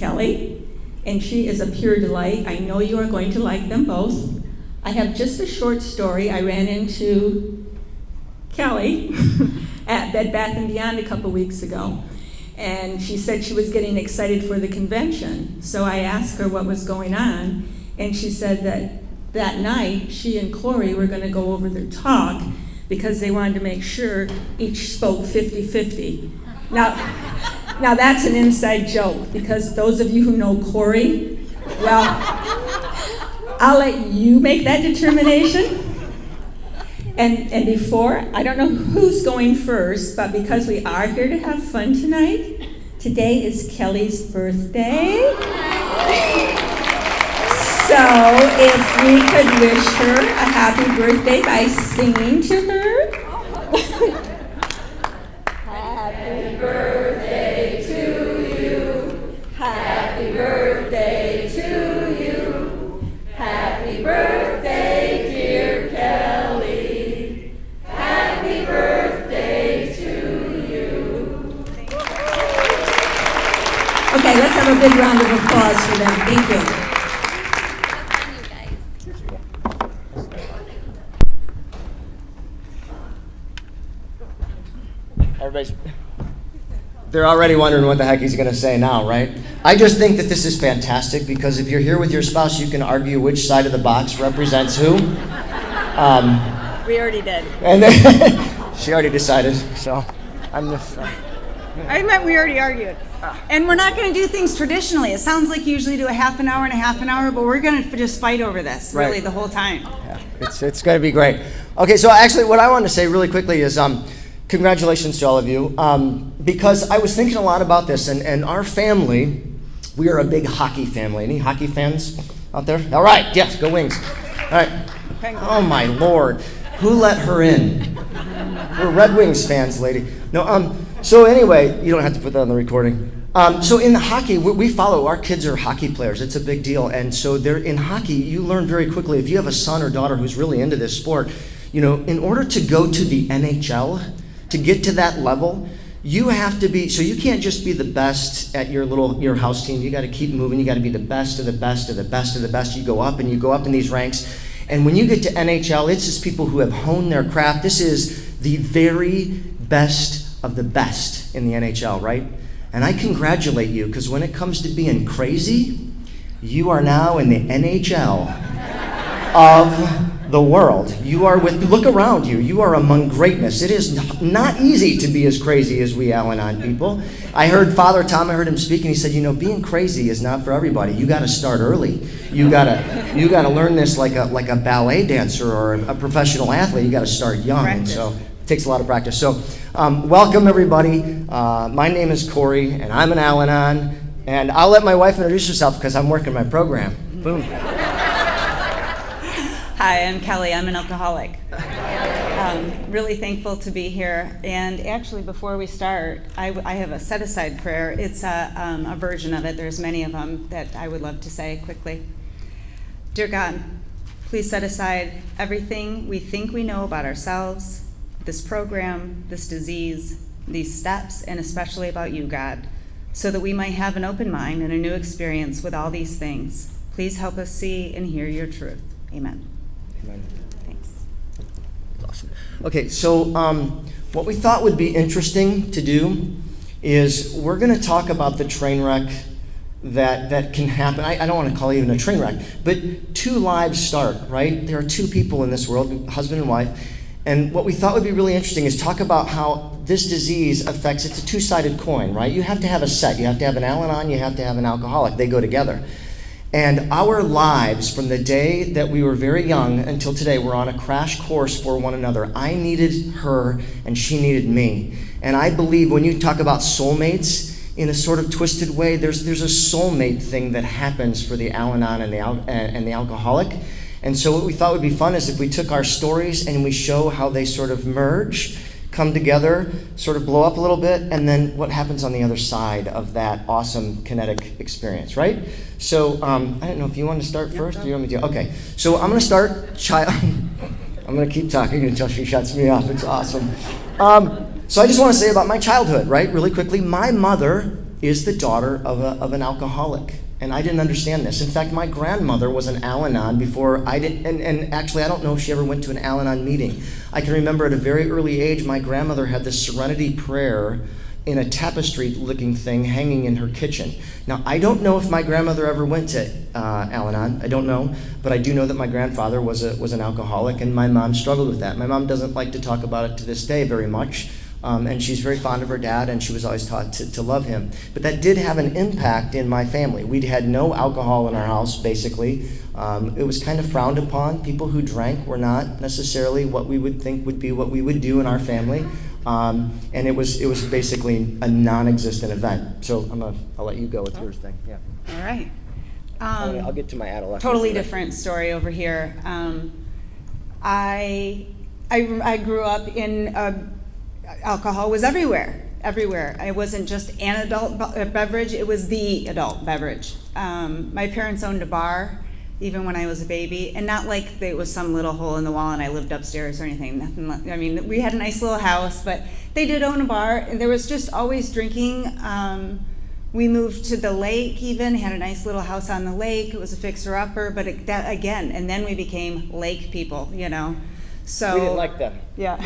Kelly, and she is a pure delight. I know you are going to like them both. I have just a short story. I ran into Kelly at Bed Bath & Beyond a couple weeks ago, and she said she was getting excited for the convention. So I asked her what was going on, and she said that night she and Corey were going to go over their talk because they wanted to make sure each spoke 50-50. Now that's an inside joke, because those of you who know Corey, well, I'll let you make that determination. And before, I don't know who's going first, but because we are here to have fun tonight, today is Kelly's birthday. So if we could wish her a happy birthday by singing to her. Happy birthday to you. Happy birthday to you. Happy birthday, dear Kelly. Happy birthday to you. Okay, let's have a big round of applause for them. Thank you. They're already wondering what the heck he's going to say now, right? I just think that this is fantastic, because if you're here with your spouse, you can argue which side of the box represents who. We already did. And then she already decided, so I'm just... I meant we already argued. And we're not going to do things traditionally. It sounds like you usually do a half an hour, but we're going to just fight over this, really, the whole time. Yeah, it's going to be great. Okay, so actually what I want to say really quickly is... congratulations to all of you, because I was thinking a lot about this, and our family, we are a big hockey family. Any hockey fans out there? All right, yes, go Wings. All right. Oh my Lord, who let her in? We're Red Wings fans, lady. No, so anyway, you don't have to put that on the recording. So in the hockey, we follow, our kids are hockey players. It's a big deal, and so they're in hockey, you learn very quickly, if you have a son or daughter who's really into this sport, you know, in order to go to the NHL, to get to that level, you have to be, so you can't just be the best at your house team. You got to keep moving. You got to be the best of the best of the best of the best. You go up and you go up in these ranks. And when you get to NHL, it's just people who have honed their craft. This is the very best of the best in the NHL, right? And I congratulate you, because when it comes to being crazy, you are now in the NHL of the world. You are look around you. You are among greatness. It is not easy to be as crazy as we Al-Anon people. I heard Father Tom, I heard him speak, and he said, you know, being crazy is not for everybody. You got to start early. You got to learn this like a ballet dancer or a professional athlete. You got to start young. And so it takes a lot of practice. So welcome, everybody. My name is Corey, and I'm an Al-Anon. And I'll let my wife introduce herself, because I'm working my program. Boom. Hi, I'm Kelly. I'm an alcoholic. Really thankful to be here. And actually, before we start, I have a set-aside prayer. It's a version of it. There's many of them that I would love to say quickly. Dear God, please set aside everything we think we know about ourselves, this program, this disease, these steps, and especially about you, God, so that we might have an open mind and a new experience with all these things. Please help us see and hear your truth. Amen. Thanks. Awesome. Okay, so what we thought would be interesting to do is we're going to talk about the train wreck that can happen. I don't want to call it even a train wreck, but two lives start, right? There are two people in this world, husband and wife, and what we thought would be really interesting is talk about how this disease affects, it's a two-sided coin, right? You have to have a set. You have to have an Al-Anon, you have to have an alcoholic. They go together. And our lives, from the day that we were very young until today, were on a crash course for one another. I needed her, and she needed me. And I believe when you talk about soulmates, in a sort of twisted way, there's a soulmate thing that happens for the Al-Anon and the alcoholic. And so what we thought would be fun is if we took our stories and we show how they sort of merge, come together, sort of blow up a little bit, and then what happens on the other side of that awesome kinetic experience, right? So I don't know if you want to start first or you want me to? Okay, so I'm going to start, I'm going to keep talking until she shuts me off. It's awesome. So I just want to say about my childhood, right, really quickly. My mother is the daughter of an alcoholic. And I didn't understand this. In fact, my grandmother was an Al-Anon before I did, and actually I don't know if she ever went to an Al-Anon meeting. I can remember at a very early age, my grandmother had this serenity prayer in a tapestry-looking thing hanging in her kitchen. Now, I don't know if my grandmother ever went to Al-Anon. I don't know, but I do know that my grandfather was an alcoholic, and my mom struggled with that. My mom doesn't like to talk about it to this day very much, and she's very fond of her dad, and she was always taught to love him. But that did have an impact in my family. We had no alcohol in our house, basically. It was kind of frowned upon. People who drank were not necessarily what we would think would be what we would do in our family. And it was basically a non-existent event. So I'll let you go with yours thing. Yeah. All right. I'll get to my adolescence. Totally different story over here. I grew up in alcohol was everywhere. It wasn't just an adult beverage; it was the adult beverage. My parents owned a bar, even when I was a baby, and not like it was some little hole in the wall and I lived upstairs or anything. Nothing. I mean, we had a nice little house, but they did own a bar, and there was just always drinking. We moved to the lake, even had a nice little house on the lake. It was a fixer-upper, but that again, and then we became lake people, you know. So we didn't like them. Yeah,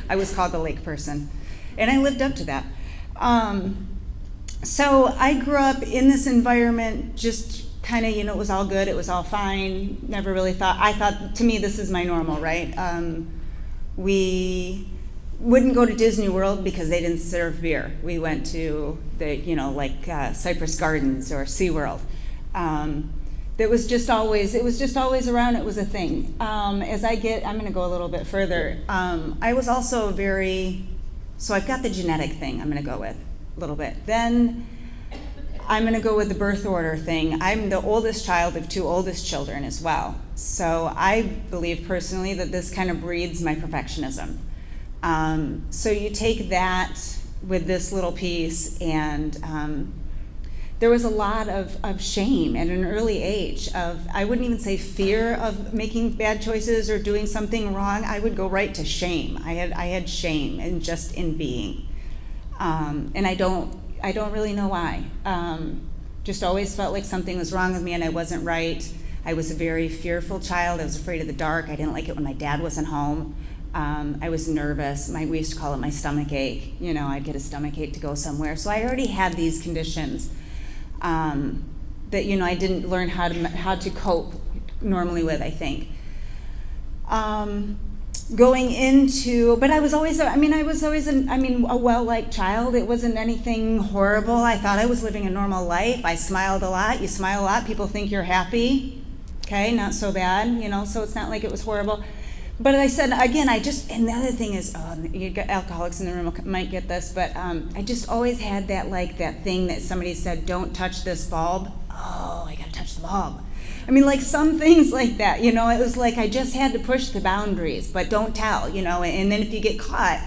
I was called the lake person, and I lived up to that. So I grew up in this environment, just kind of, you know, it was all good, it was all fine. Never really I thought, to me, this is my normal, right? We wouldn't go to Disney World because they didn't serve beer. We went to the, you know, like Cypress Gardens or SeaWorld. It was just always around. It was a thing. I'm going to go a little bit further. I was also so I've got the genetic thing I'm going to go with a little bit. Then I'm going to go with the birth order thing. I'm the oldest child of two oldest children as well. So I believe personally that this kind of breeds my perfectionism. So you take that with this little piece, and there was a lot of shame at an early age I wouldn't even say fear of making bad choices or doing something wrong. I would go right to shame. I had shame in being. And I don't really know why. Just always felt like something was wrong with me and I wasn't right. I was a very fearful child. I was afraid of the dark. I didn't like it when my dad wasn't home. I was nervous. We used to call it my stomach ache. You know, I'd get a stomach ache to go somewhere. So I already had these conditions that, you know, I didn't learn how to cope normally with, I think. But I was always a well-liked child. It wasn't anything horrible. I thought I was living a normal life. I smiled a lot. You smile a lot, people think you're happy. Okay, not so bad, you know, so it's not like it was horrible. But I said, again, and the other thing is, you got alcoholics in the room might get this, but I just always had that thing that somebody said, don't touch this bulb. Oh, I gotta touch the bulb. I mean, like some things like that, you know, it was like I just had to push the boundaries, but don't tell, you know, and then if you get caught,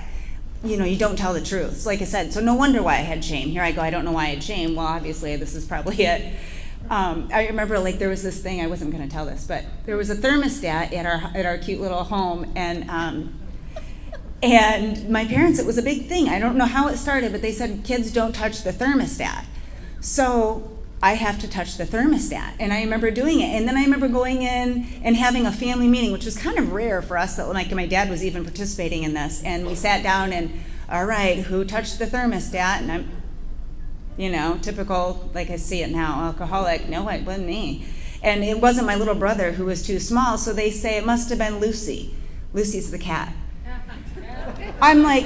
you know, you don't tell the truth. So like I said, so no wonder why I had shame. Here I go, I don't know why I had shame. Well, obviously, this is probably it. I remember, like, there was this thing, I wasn't going to tell this, but there was a thermostat at our cute little home, and my parents, it was a big thing. I don't know how it started, but they said, kids don't touch the thermostat. So I have to touch the thermostat, and I remember doing it. And then I remember going in and having a family meeting, which was kind of rare for us, that like my dad was even participating in this. And we sat down and, all right, who touched the thermostat? And I'm, you know, typical, like I see it now, alcoholic. No, it wasn't me. And it wasn't my little brother who was too small, so they say it must have been Lucy. Lucy's the cat. I'm like,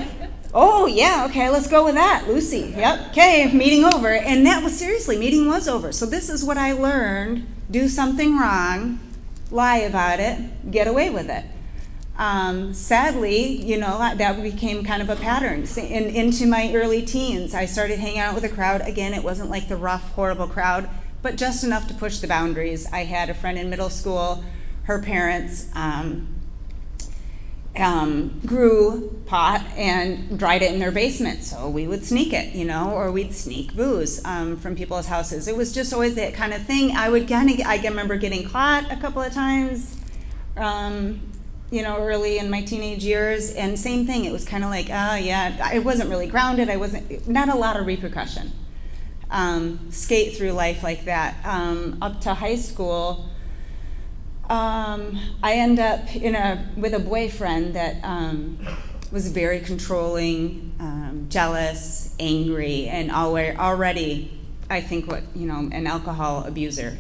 oh, yeah, okay, let's go with that, Lucy. Yep, okay, meeting over. And that was, seriously, meeting was over. So this is what I learned: do something wrong, lie about it, get away with it. Sadly, you know, that became kind of a pattern. Into my early teens, I started hanging out with a crowd. Again, it wasn't like the rough, horrible crowd, but just enough to push the boundaries. I had a friend in middle school. Her parents grew pot and dried it in their basement, so we would sneak it, you know, or we'd sneak booze from people's houses. It was just always that kind of thing. I remember getting caught a couple of times. You know, early in my teenage years, and same thing, it was kind of like, yeah, I wasn't really grounded, not a lot of repercussion. skate through life like that. Up to high school, I end up with a boyfriend that was very controlling, jealous, angry, and already, I think, an alcohol abuser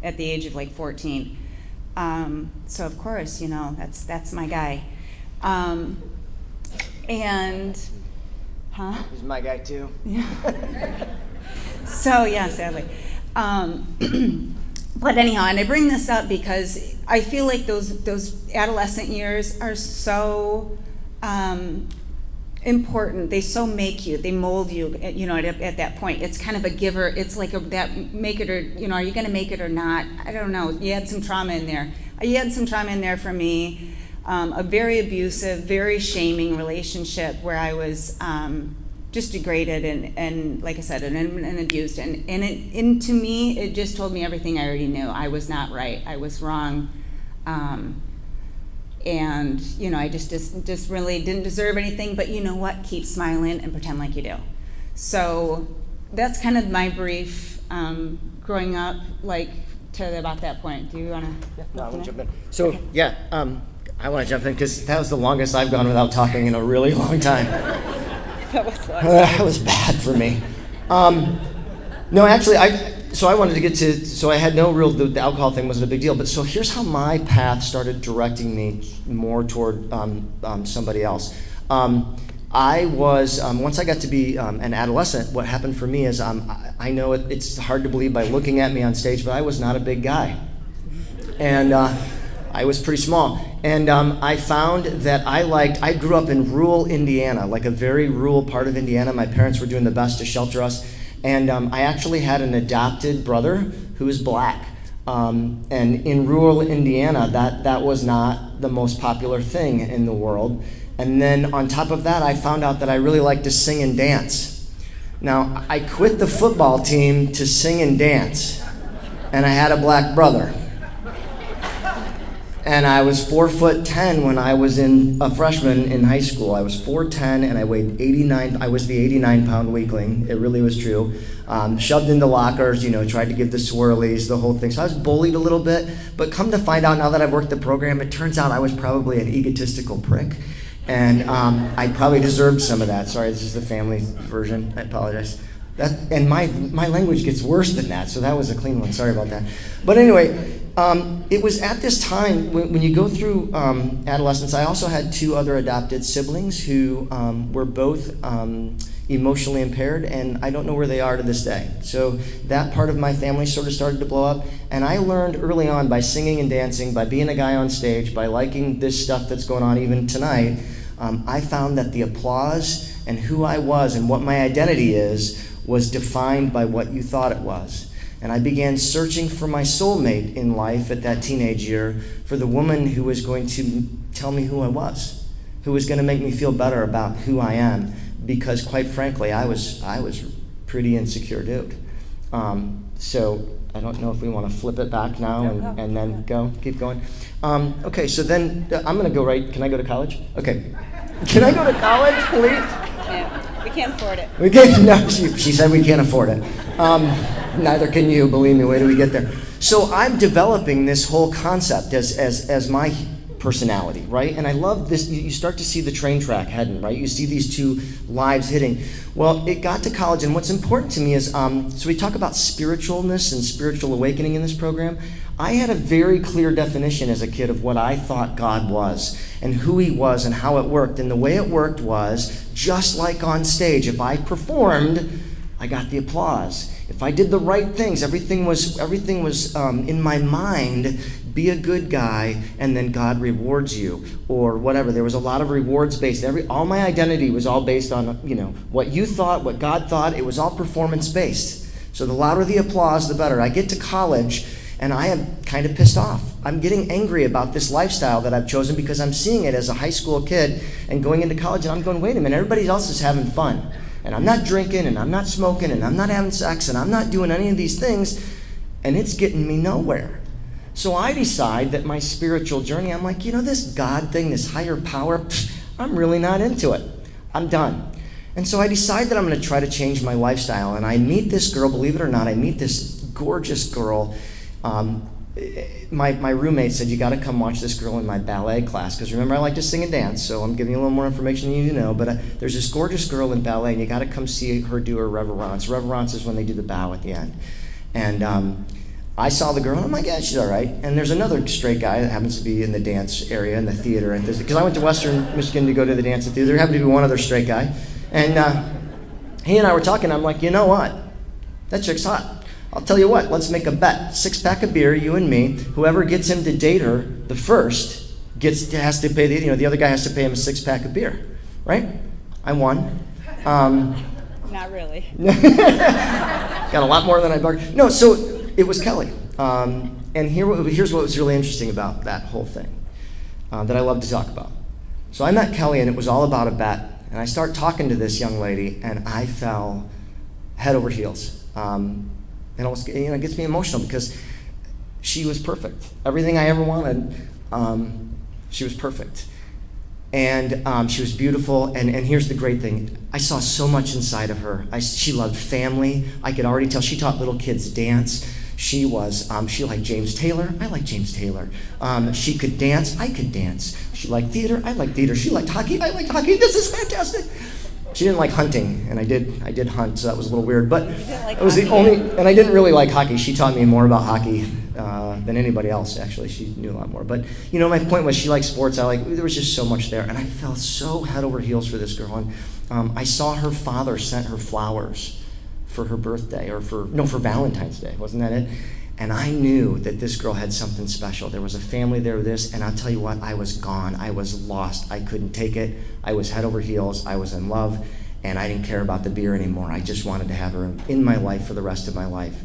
at the age of like 14. So of course, that's my guy. He's my guy too. Yeah. So yeah, sadly. But anyhow, and I bring this up because I feel like those adolescent years are so important. They so make you, they mold you, at that point. It's kind of a giver. It's like that make it or, are you going to make it or not? I don't know. You had some trauma in there. You had some trauma in there for me. A very abusive, very shaming relationship where I was just degraded and like I said, and abused. And to me, it just told me everything I already knew. I was not right. I was wrong. And I just really didn't deserve anything. But you know what? Keep smiling and pretend like you do. So that's kind of my brief growing up, like to about that point. Do you want to? No, I want to jump in. So okay. Yeah, I want to jump in because that was the longest I've gone without talking in a really long time. That was long. That was bad for me. No, actually, I wanted to get to, so I had no real, the alcohol thing wasn't a big deal, but so here's how my path started directing me more toward somebody else. I was, once I got to be an adolescent, what happened for me is, I know it's hard to believe by looking at me on stage, but I was not a big guy. And I was pretty small. And I found that I grew up in rural Indiana, like a very rural part of Indiana. My parents were doing the best to shelter us. And I actually had an adopted brother who was black. And in rural Indiana, that was not the most popular thing in the world. And then on top of that, I found out that I really liked to sing and dance. Now, I quit the football team to sing and dance. And I had a black brother. And I was 4'10" when I was a freshman in high school. I was 4'10" and I weighed 89. I was the 89-pound weakling. It really was true. Shoved into lockers, tried to give the swirlies, the whole thing. So I was bullied a little bit. But come to find out, now that I've worked the program, it turns out I was probably an egotistical prick. And I probably deserved some of that. Sorry, this is the family version. I apologize. And my language gets worse than that, so that was a clean one. Sorry about that. But anyway, it was at this time when you go through adolescence. I also had two other adopted siblings who were both emotionally impaired, and I don't know where they are to this day. So that part of my family sort of started to blow up, and I learned early on by singing and dancing, by being a guy on stage, by liking this stuff that's going on even tonight. I found that the applause and who I was and what my identity was defined by what you thought it was. And I began searching for my soulmate in life at that teenage year, for the woman who was going to tell me who I was, who was going to make me feel better about who I am, because quite frankly, I was pretty insecure dude. So I don't know if we want to flip it back now and then keep going. Okay, so then I'm going to go right. Can I go to college? Okay. Can I go to college, please? Yeah, we can't afford it. We can't. No, she said we can't afford it. Neither can you. Believe me. Wait till we get there. So I'm developing this whole concept as my personality, right? And I love this. You start to see the train track heading, right? You see these two lives hitting. Well, it got to college, and what's important to me is, so we talk about spiritualness and spiritual awakening in this program. I had a very clear definition as a kid of what I thought God was and who he was and how it worked. And the way it worked was, just like on stage, if I performed, I got the applause. If I did the right things, everything was in my mind. Be a good guy, and then God rewards you, or whatever. There was a lot of rewards based. All my identity was all based on what you thought, what God thought. It was all performance based. So the louder the applause, the better. I get to college, and I am kind of pissed off. I'm getting angry about this lifestyle that I've chosen because I'm seeing it as a high school kid and going into college, and I'm going, wait a minute, everybody else is having fun. And I'm not drinking, and I'm not smoking, and I'm not having sex, and I'm not doing any of these things, and it's getting me nowhere. So I decide that my spiritual journey, I'm like, this God thing, this higher power, I'm really not into it. I'm done. And so I decide that I'm going to try to change my lifestyle. And I meet this girl, believe it or not, I meet this gorgeous girl. My roommate said, you got to come watch this girl in my ballet class. Because remember, I like to sing and dance, so I'm giving you a little more information than you need to know. But there's this gorgeous girl in ballet, and you got to come see her do her reverence. Reverence is when they do the bow at the end. And I saw the girl, and I'm like, yeah, she's all right. And there's another straight guy that happens to be in the dance area, in the theater. Because I went to Western Michigan to go to the dance theater. There happened to be one other straight guy. And he and I were talking. I'm like, you know what? That chick's hot. I'll tell you what, let's make a bet. 6-pack of beer, you and me. Whoever gets him to date her the first has to pay the other guy has to pay him a 6-pack of beer, right? I won. Not really. Got a lot more than I bargained. No, so it was Kelly. And here's what was really interesting about that whole thing that I love to talk about. So I met Kelly, and it was all about a bet. And I start talking to this young lady, and I fell head over heels. It almost it gets me emotional because she was perfect. Everything I ever wanted, she was perfect. And she was beautiful. And here's the great thing. I saw so much inside of her. She loved family. I could already tell. She taught little kids dance. She liked James Taylor. I liked James Taylor. She could dance. I could dance. She liked theater. I liked theater. She liked hockey. I liked hockey. This is fantastic. She didn't like hunting, and I did hunt, so that was a little weird. But it was the only, and I didn't really like hockey. She taught me more about hockey than anybody else. Actually, she knew a lot more. But my point was, she liked sports. There was just so much there, and I fell so head over heels for this girl. And I saw her father sent her flowers for her birthday, for Valentine's Day. Wasn't that it? And I knew that this girl had something special. There was a family there with this, and I'll tell you what, I was gone. I was lost. I couldn't take it. I was head over heels. I was in love, and I didn't care about the beer anymore. I just wanted to have her in my life for the rest of my life.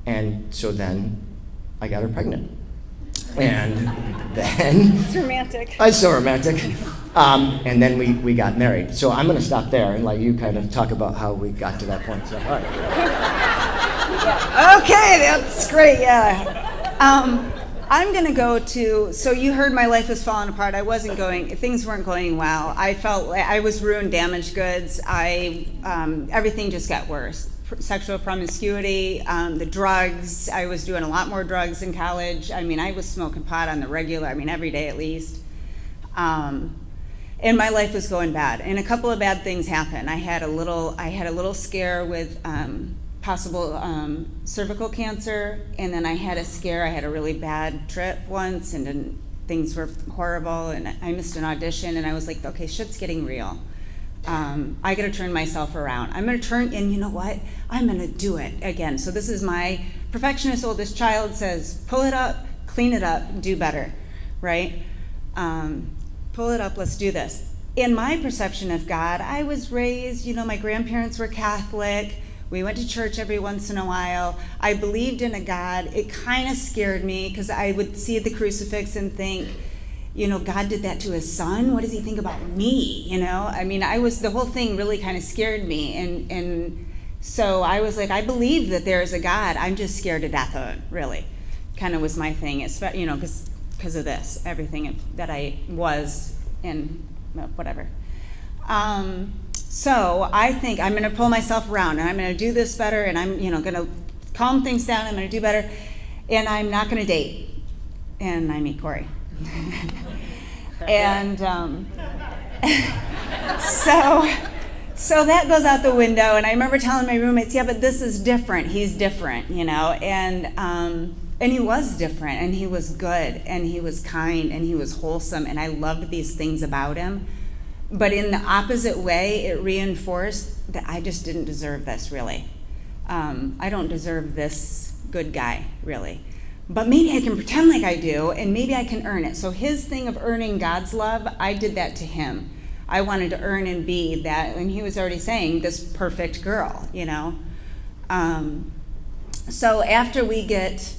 And so then I got her pregnant. And then... It's romantic. It's so romantic. And then we got married. So I'm going to stop there and let you kind of talk about how we got to that point. So, all right. Okay, that's great, yeah. I'm going to go to, so you heard my life was falling apart. Things weren't going well. I felt like I was ruined, damaged goods. Everything just got worse. Sexual promiscuity, the drugs. I was doing a lot more drugs in college. I was smoking pot on the regular, every day at least. And my life was going bad. And a couple of bad things happened. I had a little scare with possible cervical cancer, and then I had a really bad trip once, and then things were horrible, and I missed an audition, and I was like, okay, shit's getting real. I gotta turn myself around. I'm gonna turn, and you know what? I'm gonna do it again. So this is my perfectionist oldest child says, pull it up, clean it up, do better, right? Pull it up, let's do this. In my perception of God, I was raised, my grandparents were Catholic. We went to church every once in a while. I believed in a God. It kind of scared me because I would see the crucifix and think, God did that to his son. What does he think about me? The whole thing really kind of scared me. And so I was like, I believe that there is a God. I'm just scared to death of it, really. Kind of was my thing, because of this, everything that I was and whatever. So I think I'm going to pull myself around, and I'm going to do this better, and I'm, going to calm things down. I'm going to do better, and I'm not going to date. And I meet Corey. And so that goes out the window. And I remember telling my roommates, yeah, but this is different. He's different, And he was different, and he was good, and he was kind, and he was wholesome, and I loved these things about him. But in the opposite way, it reinforced that I just didn't deserve this, really. I don't deserve this good guy, really. But maybe I can pretend like I do, and maybe I can earn it. So his thing of earning God's love, I did that to him. I wanted to earn and be that, and he was already saying, this perfect girl, So after we get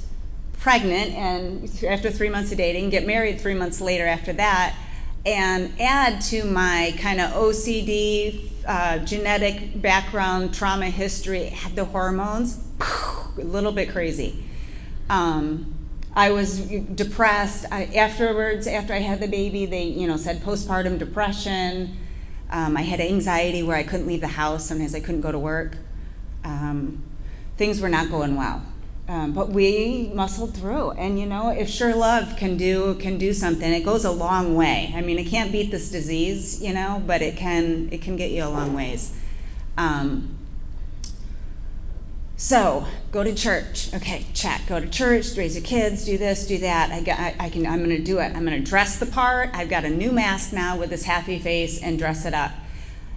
pregnant, and after 3 months of dating, get married 3 months later after that, and add to my kind of OCD, genetic background, trauma history, the hormones, a little bit crazy. I was depressed. After I had the baby, they said postpartum depression. I had anxiety where I couldn't leave the house. Sometimes I couldn't go to work. Things were not going well. But we muscled through. And if sure love can do something, it goes a long way. I mean, it can't beat this disease, but it can get you a long ways. So go to church. Okay, check. Go to church, raise your kids, do this, do that. I'm going to do it. I'm going to dress the part. I've got a new mask now with this happy face and dress it up.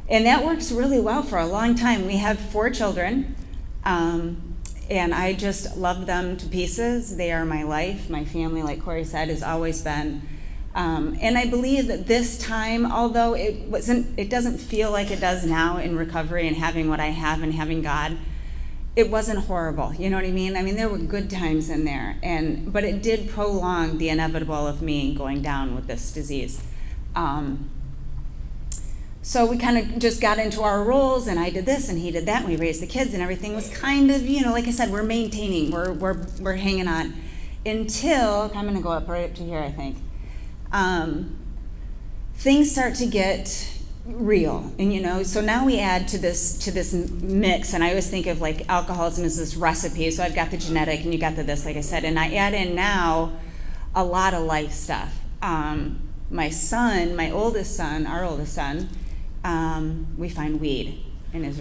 And that works really well for a long time. We have 4 children, and I just love them to pieces. They are my life. My family, like Corey said, has always been. And I believe that this time, although it doesn't feel like it does now in recovery and having what I have and having God, it wasn't horrible, you know what I mean? I mean, there were good times in there, but it did prolong the inevitable of me going down with this disease. So we kind of just got into our roles, and I did this, and he did that, and we raised the kids, and everything was kind of, like I said, we're maintaining, we're hanging on, until, I'm gonna go right up to here, I think. Things start to get real, and so now we add to this mix, and I always think of like alcoholism as this recipe. So I've got the genetic, and you got this, like I said, and I add in now a lot of life stuff. My son, our oldest son, we find weed in his,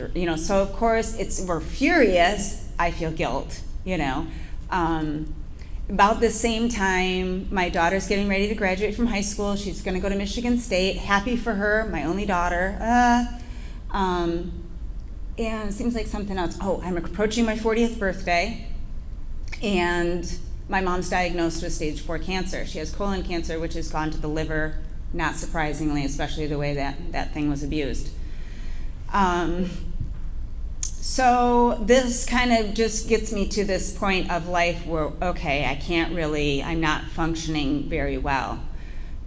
so of course we're furious. I feel guilt, About the same time, my daughter's getting ready to graduate from high school. She's going to go to Michigan State. Happy for her, my only daughter. And it seems like something else. Oh, I'm approaching my 40th birthday, and my mom's diagnosed with stage 4 cancer. She has colon cancer, which has gone to the liver, not surprisingly, especially the way that thing was abused. So this kind of just gets me to this point of life where, okay, I'm not functioning very well.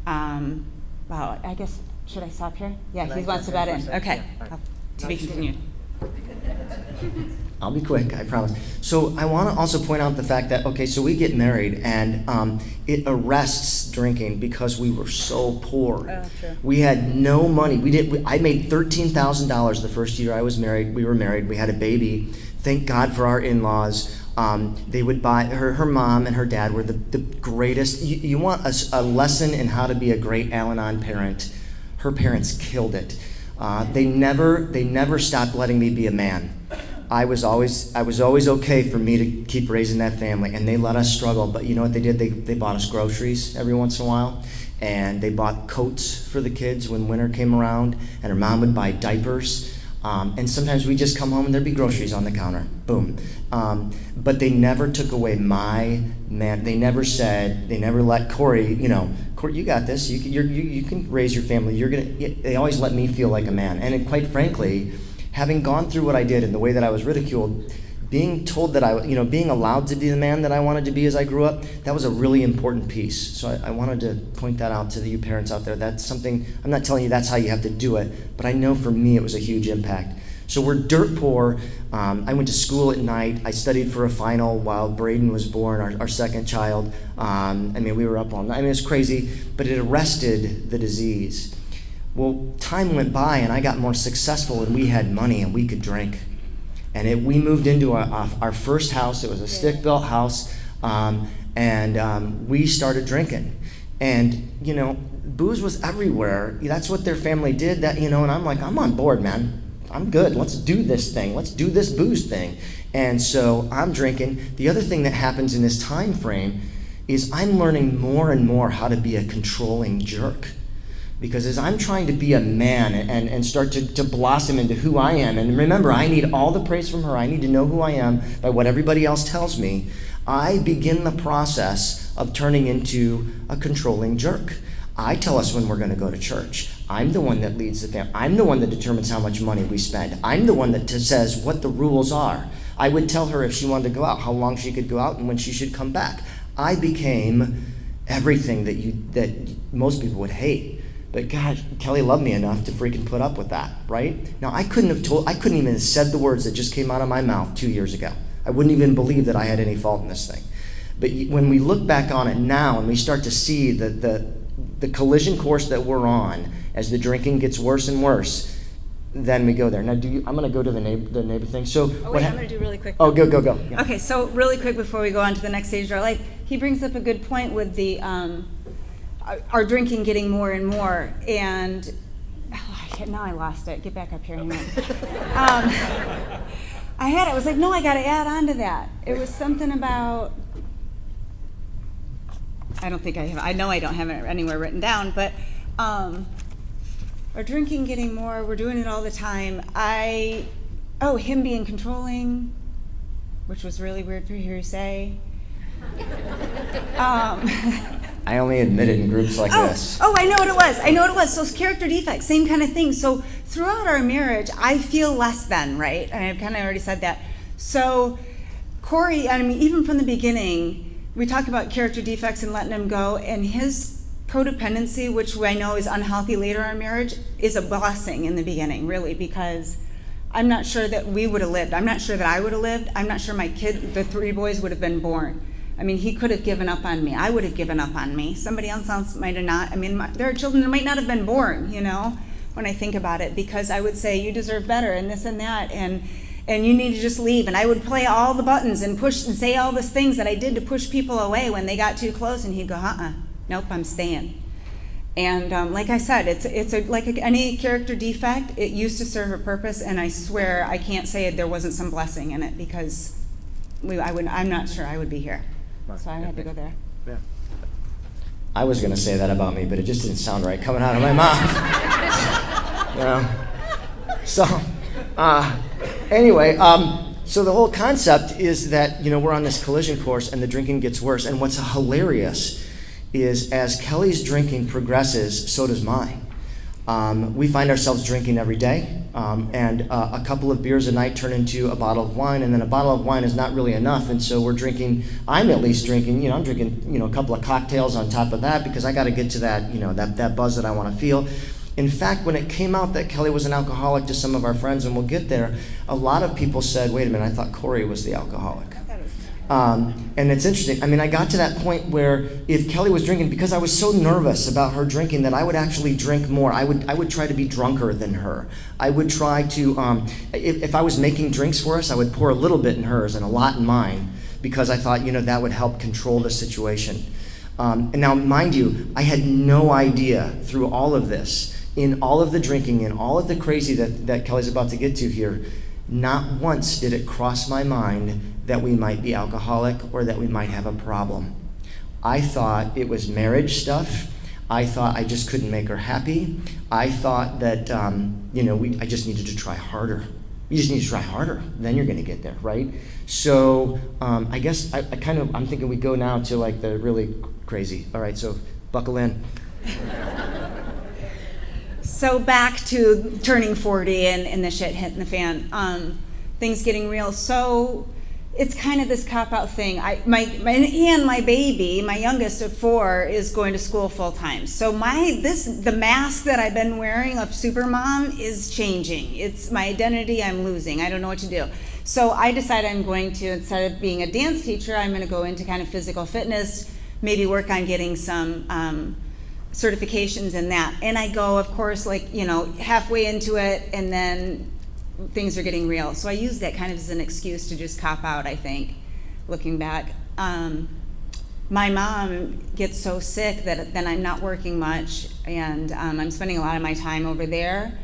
Wow, I guess, should I stop here? Yeah, he wants to bet in. Okay, to be continued. I'll be quick, I promise. So I want to also point out the fact that, okay, so we get married, and it arrests drinking because we were so poor. Oh, true. We had no money. I made $13,000 the first year I was married. We were married. We had a baby. Thank God for our in-laws. They would buy, her mom and her dad were the greatest. You want a lesson in how to be a great Al-Anon parent. Her parents killed it. They never stopped letting me be a man. I was always okay for me to keep raising that family, and they let us struggle. But you know what they did? They bought us groceries every once in a while, and they bought coats for the kids when winter came around, and her mom would buy diapers. And sometimes we'd just come home and there'd be groceries on the counter. Boom. But they never took away my man. They never let Corey, Corey, you got this. You can raise your family. They always let me feel like a man. And quite frankly, having gone through what I did and the way that I was ridiculed, being told that being allowed to be the man that I wanted to be as I grew up, that was a really important piece. So I wanted to point that out to you parents out there. That's something, I'm not telling you that's how you have to do it, but I know for me it was a huge impact. So we're dirt poor. I went to school at night. I studied for a final while Braden was born, our second child. We were up all night. It was crazy, but it arrested the disease. Well, time went by and I got more successful and we had money and we could drink. And we moved into our first house. It was a stick-built house, and we started drinking. And, booze was everywhere. That's what their family did, and I'm like, I'm on board, man. I'm good. Let's do this thing. Let's do this booze thing. And so I'm drinking. The other thing that happens in this time frame is I'm learning more and more how to be a controlling jerk. Because as I'm trying to be a man and start to blossom into who I am, and remember, I need all the praise from her. I need to know who I am by what everybody else tells me. I begin the process of turning into a controlling jerk. I tell us when we're going to go to church. I'm the one that leads the family. I'm the one that determines how much money we spend. I'm the one that says what the rules are. I would tell her if she wanted to go out, how long she could go out, and when she should come back. I became everything that most people would hate. But God, Kelly loved me enough to freaking put up with that, right? Now, I couldn't even have said the words that just came out of my mouth 2 years ago. I wouldn't even believe that I had any fault in this thing. But when we look back on it now and we start to see the collision course that we're on As the drinking gets worse and worse, then we go there. Now, I'm going to go to the neighbor thing. So, Oh, wait, I'm going to do really quick. Oh, go. Yeah. Okay, so really quick before we go on to the next stage of our life, he brings up a good point with the our drinking getting more and more, and now I lost it. Get back up here. Hang on. I was like, no, I got to add on to that. It was something about, I don't think I have, I know I don't have it anywhere written down, but our drinking getting more, we're doing it all the time. Him being controlling, which was really weird for you to say. I only admit it in groups like this. Oh, I know what it was. So character defects, same kind of thing. So throughout our marriage, I feel less than, right? And I've kind of already said that. So Corey, I mean, even from the beginning, we talked about character defects and letting him go, and his codependency, which I know is unhealthy later in our marriage, is a blessing in the beginning, really, because I'm not sure that we would have lived. I'm not sure that I would have lived. I'm not sure the 3 boys would have been born. I mean, he could have given up on me. I would have given up on me. Somebody else might have not. I mean, there are children that might not have been born, when I think about it, because I would say, you deserve better, and this and that, and you need to just leave. And I would play all the buttons and push and say all these things that I did to push people away when they got too close, and he'd go, nope, I'm staying. And like I said, it's like any character defect, it used to serve a purpose, and I swear I can't say there wasn't some blessing in it, because I'm not sure I would be here. So I had to go there. Yeah. I was going to say that about me, but it just didn't sound right coming out of my mouth. So, anyway, so the whole concept is that, we're on this collision course and the drinking gets worse. And what's hilarious is as Kelly's drinking progresses, so does mine. We find ourselves drinking every day, and a couple of beers a night turn into a bottle of wine, and then a bottle of wine is not really enough, and so I'm at least drinking, I'm drinking, a couple of cocktails on top of that, because I got to get to that, that buzz that I want to feel. In fact, when it came out that Kelly was an alcoholic to some of our friends, and we'll get there, a lot of people said, wait a minute, I thought Corey was the alcoholic. And it's interesting. I mean, I got to that point where if Kelly was drinking, because I was so nervous about her drinking that I would actually drink more. I would try to be drunker than her. I would try to, if I was making drinks for us, I would pour a little bit in hers and a lot in mine, because I thought, that would help control the situation. And now, mind you, I had no idea through all of this, in all of the drinking and all of the crazy that Kelly's about to get to here, not once did it cross my mind that we might be alcoholic or that we might have a problem. I thought it was marriage stuff. I thought I just couldn't make her happy. I thought that, I just needed to try harder. You just need to try harder, then you're going to get there, right? So I guess I'm thinking we go now to like the really crazy. All right, so buckle in. So back to turning 40 and the shit hitting the fan, things getting real. So it's kind of this cop-out thing. My baby, my youngest of 4, is going to school full-time. So the mask that I've been wearing of Supermom is changing. It's my identity I'm losing. I don't know what to do. So I decided I'm going to, instead of being a dance teacher, I'm going to go into kind of physical fitness, maybe work on getting some certifications in that. And I go, of course, halfway into it, and then things are getting real. So I use that kind of as an excuse to just cop out, I think, looking back. My mom gets so sick that then I'm not working much, and I'm spending a lot of my time over there.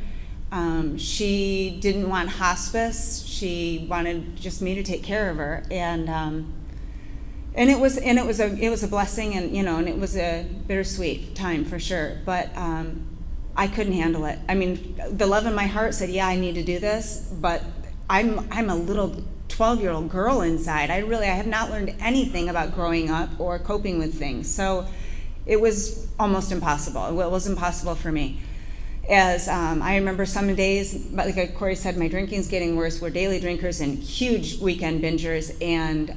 She didn't want hospice. She wanted just me to take care of her, and it was a blessing, and it was a bittersweet time for sure. But I couldn't handle it. I mean, the love in my heart said, yeah, I need to do this, but I'm a little 12-year-old girl inside. I have not learned anything about growing up or coping with things. So it was almost impossible. It was impossible for me. As I remember some days, like Corey said, my drinking's getting worse. We're daily drinkers and huge weekend bingers, and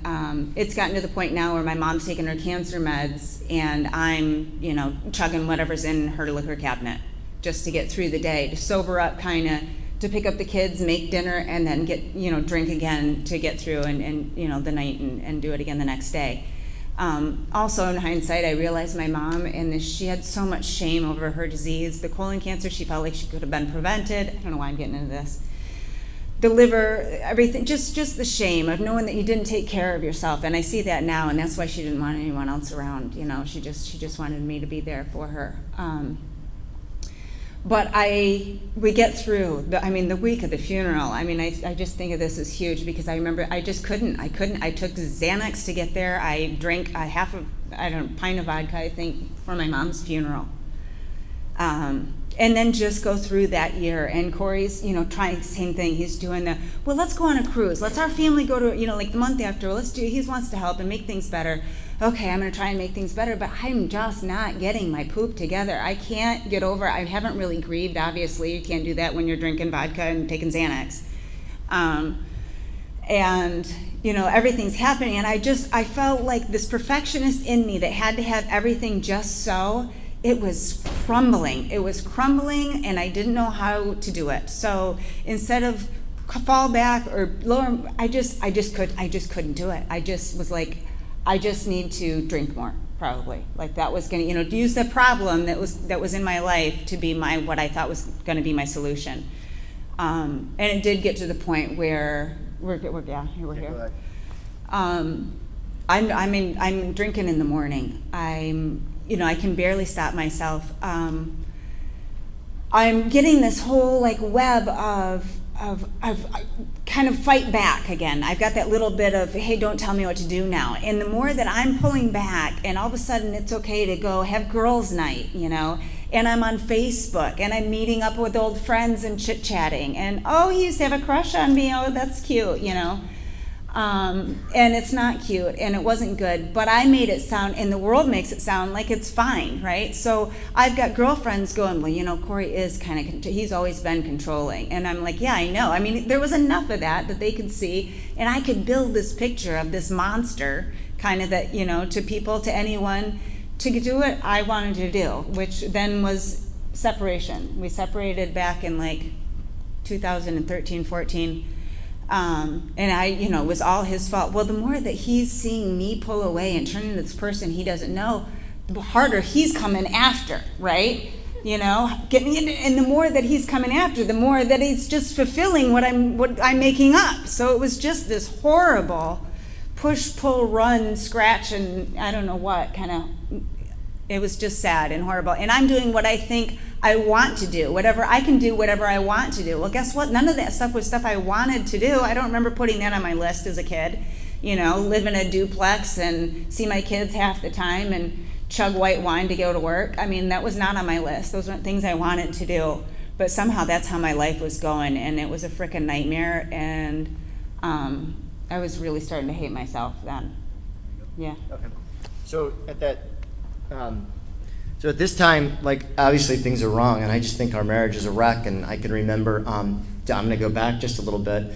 it's gotten to the point now where my mom's taking her cancer meds, and I'm, chugging whatever's in her liquor cabinet just to get through the day, to sober up, kind of, to pick up the kids, make dinner, and then get, drink again to get through and the night and do it again the next day. Also, in hindsight, I realized my mom, and she had so much shame over her disease. The colon cancer, she felt like she could have been prevented. I don't know why I'm getting into this. The liver, everything, just the shame of knowing that you didn't take care of yourself. And I see that now, and that's why she didn't want anyone else around. You know, she just wanted me to be there for her. But we get through the week of the funeral. I mean, I just think of this as huge because I remember I just couldn't. I took Xanax to get there. I drank a pint of vodka, I think, for my mom's funeral. And then just go through that year. And Corey's, trying the same thing. He's doing well, let's go on a cruise. Let's our family go to, like the month after. He wants to help and make things better. Okay, I'm going to try and make things better, but I'm just not getting my poop together. I can't get over, I haven't really grieved, obviously. You can't do that when you're drinking vodka and taking Xanax. And, everything's happening. And I felt like this perfectionist in me that had to have everything just so, it was crumbling. It was crumbling, and I didn't know how to do it. So instead of fall back or lower, I just couldn't do it. I just was like, I just need to drink more, probably. Like that was gonna, use the problem that was in my life to be what I thought was gonna be my solution. And it did get to the point where we're here. I'm drinking in the morning. I can barely stop myself. I'm getting this whole web of kind of fight back again. I've got that little bit of, hey, don't tell me what to do now. And the more that I'm pulling back, and all of a sudden it's okay to go have girls' night, and I'm on Facebook, and I'm meeting up with old friends and chit-chatting, and he used to have a crush on me, that's cute, and it's not cute, and it wasn't good, but I made it sound, and the world makes it sound like it's fine, right? So I've got girlfriends going, well, Corey is he's always been controlling, and I'm like, yeah, I know. I mean, there was enough of that they could see, and I could build this picture of this monster, kind of that, to people, to anyone, to do what I wanted to do, which then was separation. We separated back in 2013, 14. And it was all his fault. Well, the more that he's seeing me pull away and turn into this person he doesn't know, the harder he's coming after, right? Getting into, and the more that he's coming after, the more that he's just fulfilling what I'm making up. So it was just this horrible push, pull, run, scratch, and I don't know what kind of. It was just sad and horrible. And I'm doing what I think I want to do. Whatever I can do, whatever I want to do. Well, guess what? None of that stuff was stuff I wanted to do. I don't remember putting that on my list as a kid. Live in a duplex and see my kids half the time and chug white wine to go to work. I mean, that was not on my list. Those weren't things I wanted to do. But somehow that's how my life was going. And it was a frickin' nightmare. And I was really starting to hate myself then. Yeah. Okay. So at this time, obviously things are wrong, and I just think our marriage is a wreck. And I can remember, I'm going to go back just a little bit.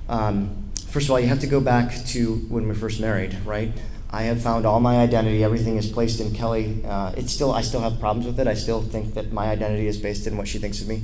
First of all, you have to go back to when we were first married, right? I have found all my identity. Everything is placed in Kelly. I still have problems with it. I still think that my identity is based in what she thinks of me.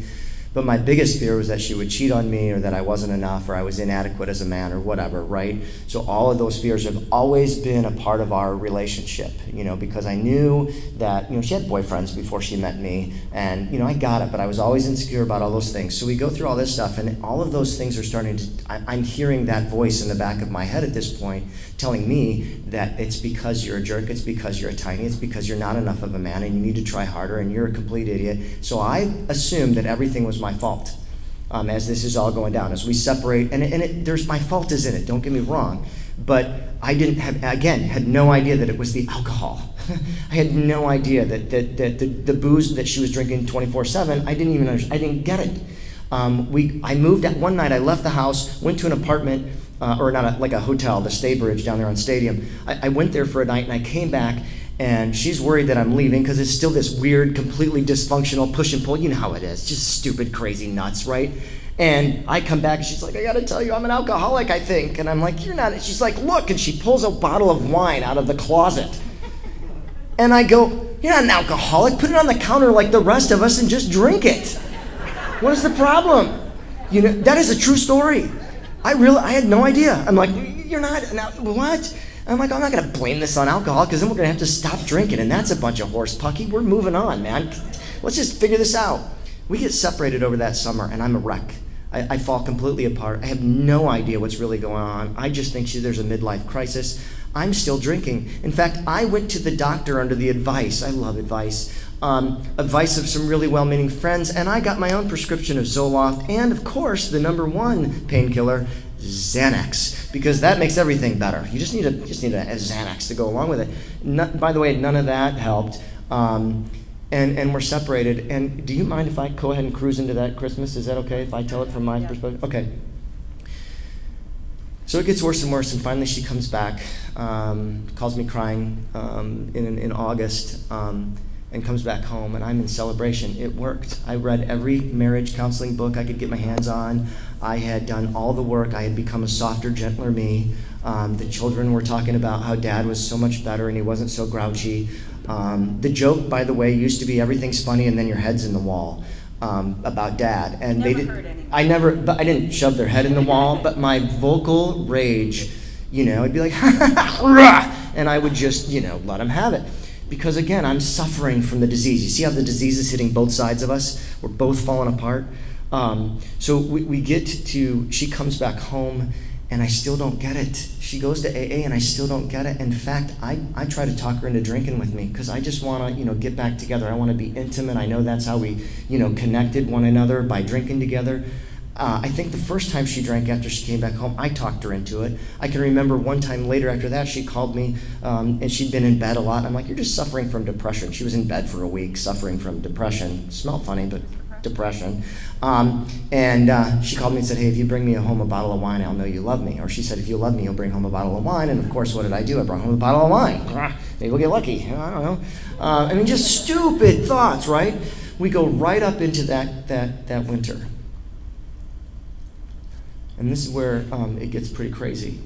But my biggest fear was that she would cheat on me, or that I wasn't enough, or I was inadequate as a man, or whatever, right? So all of those fears have always been a part of our relationship, because I knew that, she had boyfriends before she met me, and, I got it, but I was always insecure about all those things. So we go through all this stuff, and all of those things are starting to, I'm hearing that voice in the back of my head at this point telling me that it's because you're a jerk, it's because you're a tiny, it's because you're not enough of a man, and you need to try harder, and you're a complete idiot. So I assumed that everything was my fault as this is all going down, as we separate, and there's my fault is in it, don't get me wrong, but I had no idea that it was the alcohol. I had no idea that the booze that she was drinking 24/7, I didn't get it. I moved at one night, I left the house, went to an apartment, or not a hotel, the Staybridge down there on Stadium. I went there for a night, and I came back, and she's worried that I'm leaving because it's still this weird, completely dysfunctional push and pull. You know how it is, just stupid, crazy nuts, right? And I come back, and she's like, I gotta tell you, I'm an alcoholic, I think. And I'm like, you're not. And she's like, look, and she pulls a bottle of wine out of the closet. And I go, you're not an alcoholic, put it on the counter like the rest of us and just drink it. What is the problem? That is a true story. I had no idea. I'm like, you're not, now, what? And I'm like, I'm not going to blame this on alcohol because then we're going to have to stop drinking, and that's a bunch of horse pucky. We're moving on, man. Let's just figure this out. We get separated over that summer, and I'm a wreck. I fall completely apart. I have no idea what's really going on. I just think there's a midlife crisis. I'm still drinking. In fact, I went to the doctor under the advice, I love advice of some really well-meaning friends, and I got my own prescription of Zoloft and, of course, the number one painkiller, Xanax, because that makes everything better. You just need a Xanax to go along with it. By the way, none of that helped, and we're separated. And do you mind if I go ahead and cruise into that Christmas? Is that okay if I tell it from my perspective? Okay. So it gets worse and worse, and finally she comes back, calls me crying in August, and comes back home, and I'm in celebration. It worked. I read every marriage counseling book I could get my hands on. I had done all the work. I had become a softer, gentler me. The children were talking about how Dad was so much better and he wasn't so grouchy. The joke, by the way, used to be everything's funny and then your head's in the wall about Dad. And I didn't shove their head in the wall, but my vocal rage, I'd be like, and I would just, let them have it. Because again, I'm suffering from the disease. You see how the disease is hitting both sides of us? We're both falling apart. So we get to, she comes back home, and I still don't get it. She goes to AA, and I still don't get it. In fact, I try to talk her into drinking with me because I just want to, get back together. I want to be intimate. I know that's how we, connected one another, by drinking together. I think the first time she drank after she came back home, I talked her into it. I can remember one time later after that, she called me, and she'd been in bed a lot. I'm like, you're just suffering from depression. She was in bed for a week suffering from depression. Smelled funny, but depression. And she called me and said, hey, if you bring me home a bottle of wine, I'll know you love me. Or she said, if you love me, you'll bring home a bottle of wine. And of course, what did I do? I brought home a bottle of wine. Maybe we'll get lucky. I don't know. Just stupid thoughts, right? We go right up into that winter. And this is where it gets pretty crazy,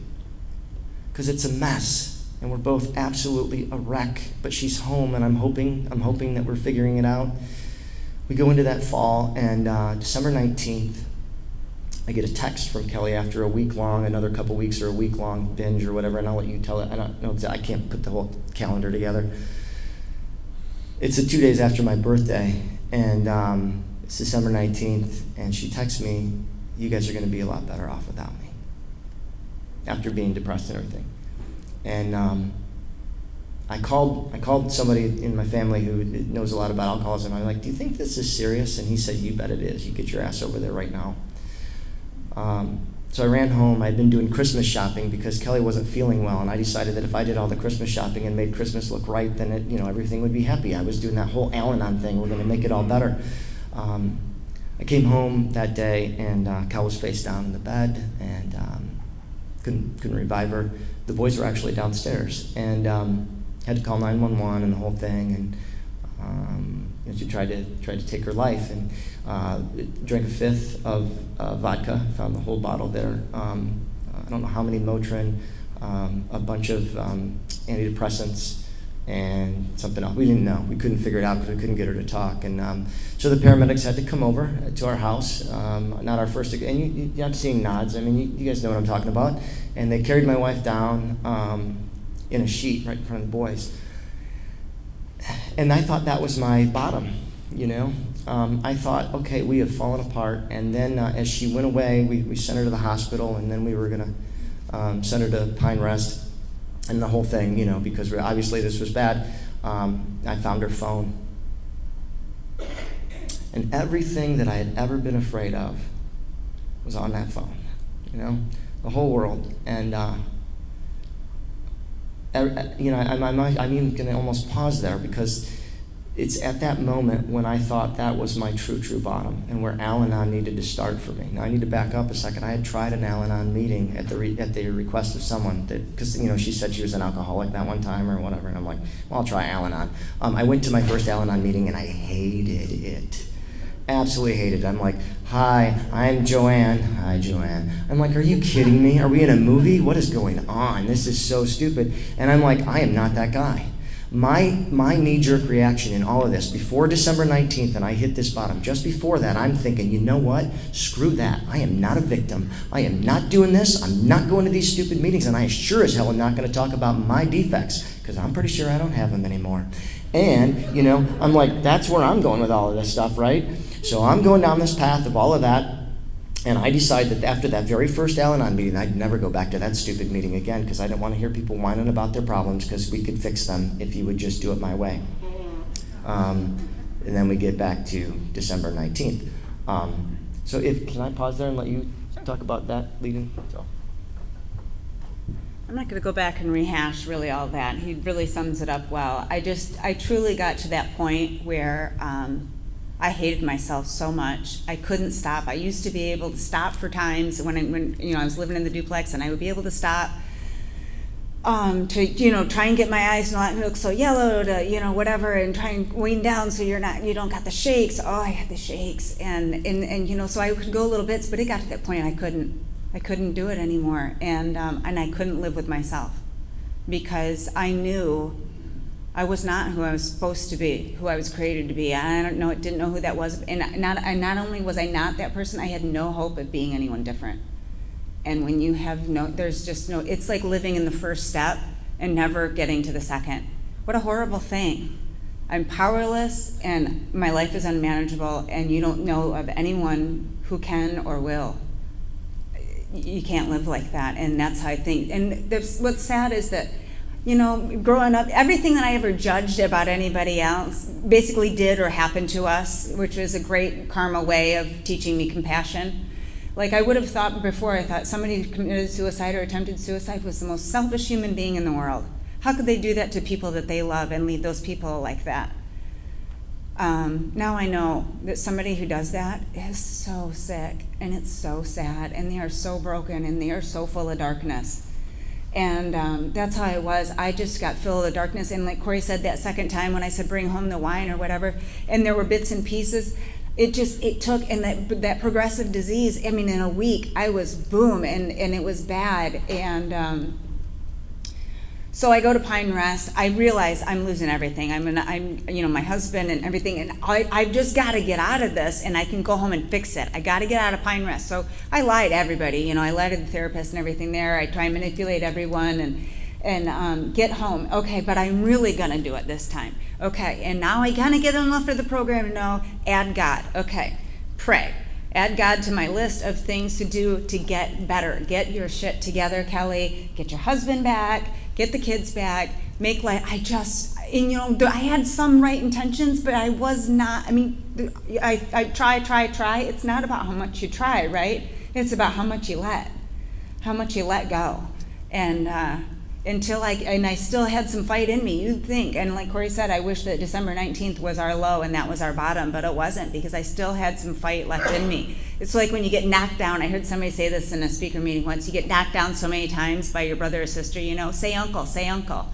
because it's a mess, and we're both absolutely a wreck. But she's home, and I'm hoping that we're figuring it out. We go into that fall, and December 19th, I get a text from Kelly after another couple weeks or a week-long binge or whatever, and I'll let you tell it. I don't know exactly. I can't put the whole calendar together. It's 2 days after my birthday, and it's December 19th, and she texts me, you guys are going to be a lot better off without me, after being depressed and everything. And I called somebody in my family who knows a lot about alcoholism. I'm like, do you think this is serious? And he said, you bet it is. You get your ass over there right now. So I ran home. I'd been doing Christmas shopping because Kelly wasn't feeling well, and I decided that if I did all the Christmas shopping and made Christmas look right, then everything would be happy. I was doing that whole Al-Anon thing. We're going to make it all better. I came home that day, and Cal was face down in the bed, and couldn't revive her. The boys were actually downstairs, and had to call 911 and the whole thing, and she tried to take her life, and drank a fifth of vodka, found the whole bottle there. I don't know how many Motrin, a bunch of antidepressants, and something else. We didn't know. We couldn't figure it out because we couldn't get her to talk. And so the paramedics had to come over to our house, not our first, and you're not seeing nods. You guys know what I'm talking about. And they carried my wife down in a sheet right in front of the boys. And I thought that was my bottom, I thought, okay, we have fallen apart. And then as she went away, we sent her to the hospital, and then we were going to send her to Pine Rest. And the whole thing, because obviously this was bad, I found her phone. And everything that I had ever been afraid of was on that phone, the whole world. And, I'm even going to almost pause there, because it's at that moment when I thought that was my true bottom, and where Al-Anon needed to start for me. Now I need to back up a second. I had tried an Al-Anon meeting at the request of someone, because she said she was an alcoholic that one time or whatever, and I'm like, well, I'll try Al-Anon. I went to my first Al-Anon meeting, and I hated it. Absolutely hated it. I'm like, hi, I'm Joanne. Hi, Joanne. I'm like, are you kidding me? Are we in a movie? What is going on? This is so stupid. And I'm like, I am not that guy. My knee-jerk reaction in all of this, before December 19th and I hit this bottom, just before that, I'm thinking, you know what? Screw that. I am not a victim. I am not doing this. I'm not going to these stupid meetings, and I sure as hell am not going to talk about my defects, because I'm pretty sure I don't have them anymore. And, I'm like, that's where I'm going with all of this stuff, right? So I'm going down this path of all of that. And I decided that after that very first Al-Anon meeting, I'd never go back to that stupid meeting again, because I didn't want to hear people whining about their problems, because we could fix them if you would just do it my way. And then we get back to December 19th. So can I pause there and let you talk about that leading? So. I'm not going to go back and rehash really all that. He really sums it up well. I truly got to that point where I hated myself so much. I couldn't stop. I used to be able to stop for times when I was living in the duplex, and I would be able to stop to try and get my eyes not look so yellow, to whatever, and try and wean down so you don't got the shakes. Oh, I had the shakes, and so I could go little bits, but it got to that point I couldn't do it anymore, and I couldn't live with myself, because I knew I was not who I was supposed to be, who I was created to be. I didn't know who that was. And not only was I not that person, I had no hope of being anyone different. And when you have it's like living in the first step and never getting to the second. What a horrible thing. I'm powerless and my life is unmanageable, and you don't know of anyone who can or will. You can't live like that, and that's how I think. And what's sad is that growing up, everything that I ever judged about anybody else basically did or happened to us, which was a great karma way of teaching me compassion. Like I would have thought before, I thought somebody who committed suicide or attempted suicide was the most selfish human being in the world. How could they do that to people that they love and leave those people like that? Now I know that somebody who does that is so sick, and it's so sad, and they are so broken, and they are so full of darkness. And that's how I was. I just got filled with darkness. And like Corey said that second time when I said bring home the wine or whatever, and there were bits and pieces, it took, and that progressive disease, in a week, I was boom, and it was bad. And so I go to Pine Rest. I realize I'm losing everything. I'm my husband and everything, and I've just got to get out of this, and I can go home and fix it. I got to get out of Pine Rest. So I lie to everybody. I lie to the therapist and everything there. I try and manipulate everyone and get home. Okay, but I'm really going to do it this time. Okay, and now I kind of get enough for the program to know, add God. Okay, pray. Add God to my list of things to do to get better. Get your shit together, Kelly. Get your husband back. Get the kids back. Make life. I had some right intentions, but I was not. I try. It's not about how much you try, right? It's about how much you let go. And I still had some fight in me, you'd think. And like Corey said, I wish that December 19th was our low and that was our bottom, but it wasn't, because I still had some fight left in me. It's like when you get knocked down. I heard somebody say this in a speaker meeting once. You get knocked down so many times by your brother or sister, say uncle, say uncle.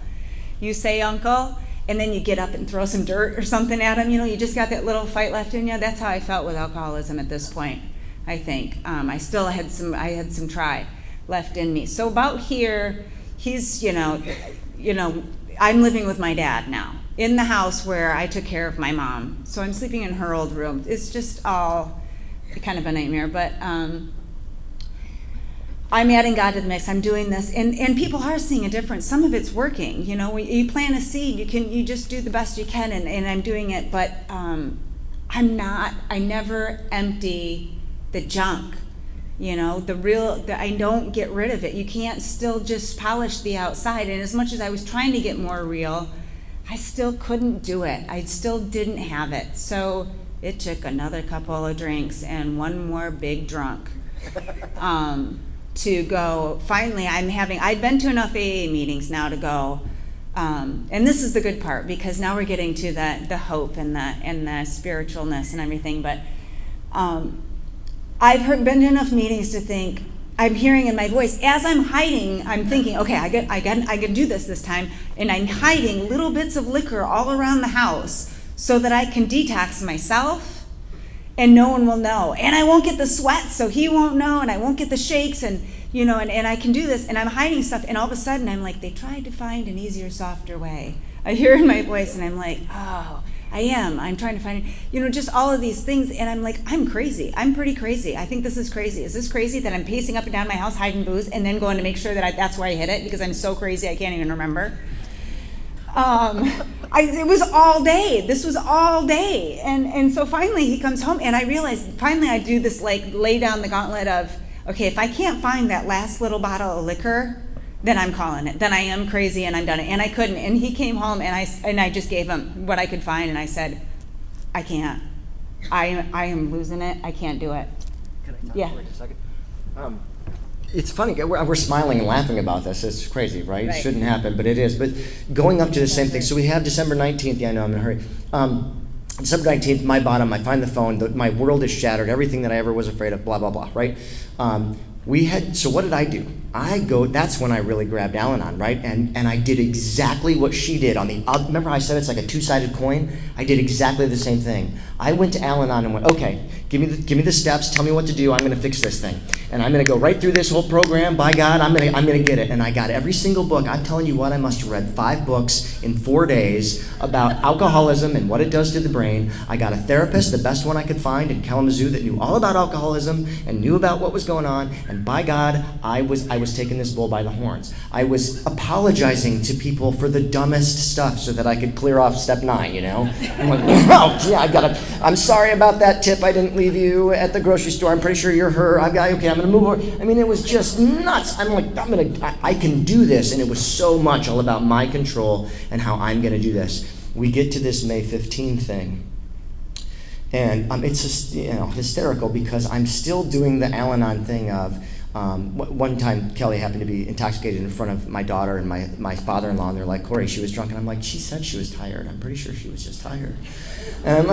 You say uncle, and then you get up and throw some dirt or something at him. You just got that little fight left in you. That's how I felt with alcoholism at this point, I think. I still had some try left in me. So about here, he's, I'm living with my dad now in the house where I took care of my mom. So I'm sleeping in her old room. It's just all kind of a nightmare, but I'm adding God to the mix. I'm doing this, and people are seeing a difference. Some of it's working. When you plant a seed, you just do the best you can, and I'm doing it, but I never empty the junk. I don't get rid of it. You can't still just polish the outside. And as much as I was trying to get more real, I still couldn't do it. I still didn't have it. So it took another couple of drinks and one more big drunk to go. Finally, I'd been to enough AA meetings now to go. And this is the good part, because now we're getting to the hope and the spiritualness and everything. But I've been to enough meetings to think, I'm hearing in my voice, as I'm hiding, I'm thinking, okay, I can do this time, and I'm hiding little bits of liquor all around the house so that I can detox myself, and no one will know, and I won't get the sweat, so he won't know, and I won't get the shakes, and I can do this, and I'm hiding stuff, and all of a sudden I'm like, they tried to find an easier, softer way. I hear in my voice, and I'm like, oh, I'm trying to find, just all of these things. And I'm like, I'm crazy. I'm pretty crazy. I think this is crazy. Is this crazy that I'm pacing up and down my house hiding booze and then going to make sure that that's where I hid it because I'm so crazy I can't even remember? It was all day. This was all day. And so finally he comes home, and I realized, finally I do this, like, lay down the gauntlet of, okay, if I can't find that last little bottle of liquor, then I'm calling it. Then I am crazy and I'm done it. And I couldn't. And he came home, and I just gave him what I could find, and I said, I can't. I am losing it. I can't do it. Can I talk Yeah. for just a second? It's funny, we're smiling and laughing about this. It's crazy, right? It Right. shouldn't happen, but it is. But going up to the same thing, so we have December 19th. Yeah, I know, I'm in a hurry. December 19th, my bottom, I find the phone, my world is shattered, everything that I ever was afraid of, blah, blah, blah, right? So what did I do? That's when I really grabbed Al-Anon, right? And I did exactly what she did remember I said it's like a two-sided coin? I did exactly the same thing. I went to Al-Anon and went, okay, give me the steps, tell me what to do, I'm gonna fix this thing. And I'm gonna go right through this whole program, by God, I'm gonna get it. And I got every single book. I'm telling you what, I must have read 5 books in 4 days about alcoholism and what it does to the brain. I got a therapist, the best one I could find in Kalamazoo, that knew all about alcoholism and knew about what was going on. And by God, I was taking this bull by the horns. I was apologizing to people for the dumbest stuff so that I could clear off step 9, I'm like, oh, yeah, I'm sorry about that tip I didn't leave you at the grocery store. I'm pretty sure you're her. Okay, I'm gonna move over. I mean, it was just nuts. I'm like, I can do this. And it was so much all about my control and how I'm gonna do this. We get to this May 15 thing. And it's just, hysterical because I'm still doing the Al-Anon thing of, one time Kelly happened to be intoxicated in front of my daughter and my father-in-law, and they're like, Corey, she was drunk. And I'm like, she said she was tired. I'm pretty sure she was just tired. And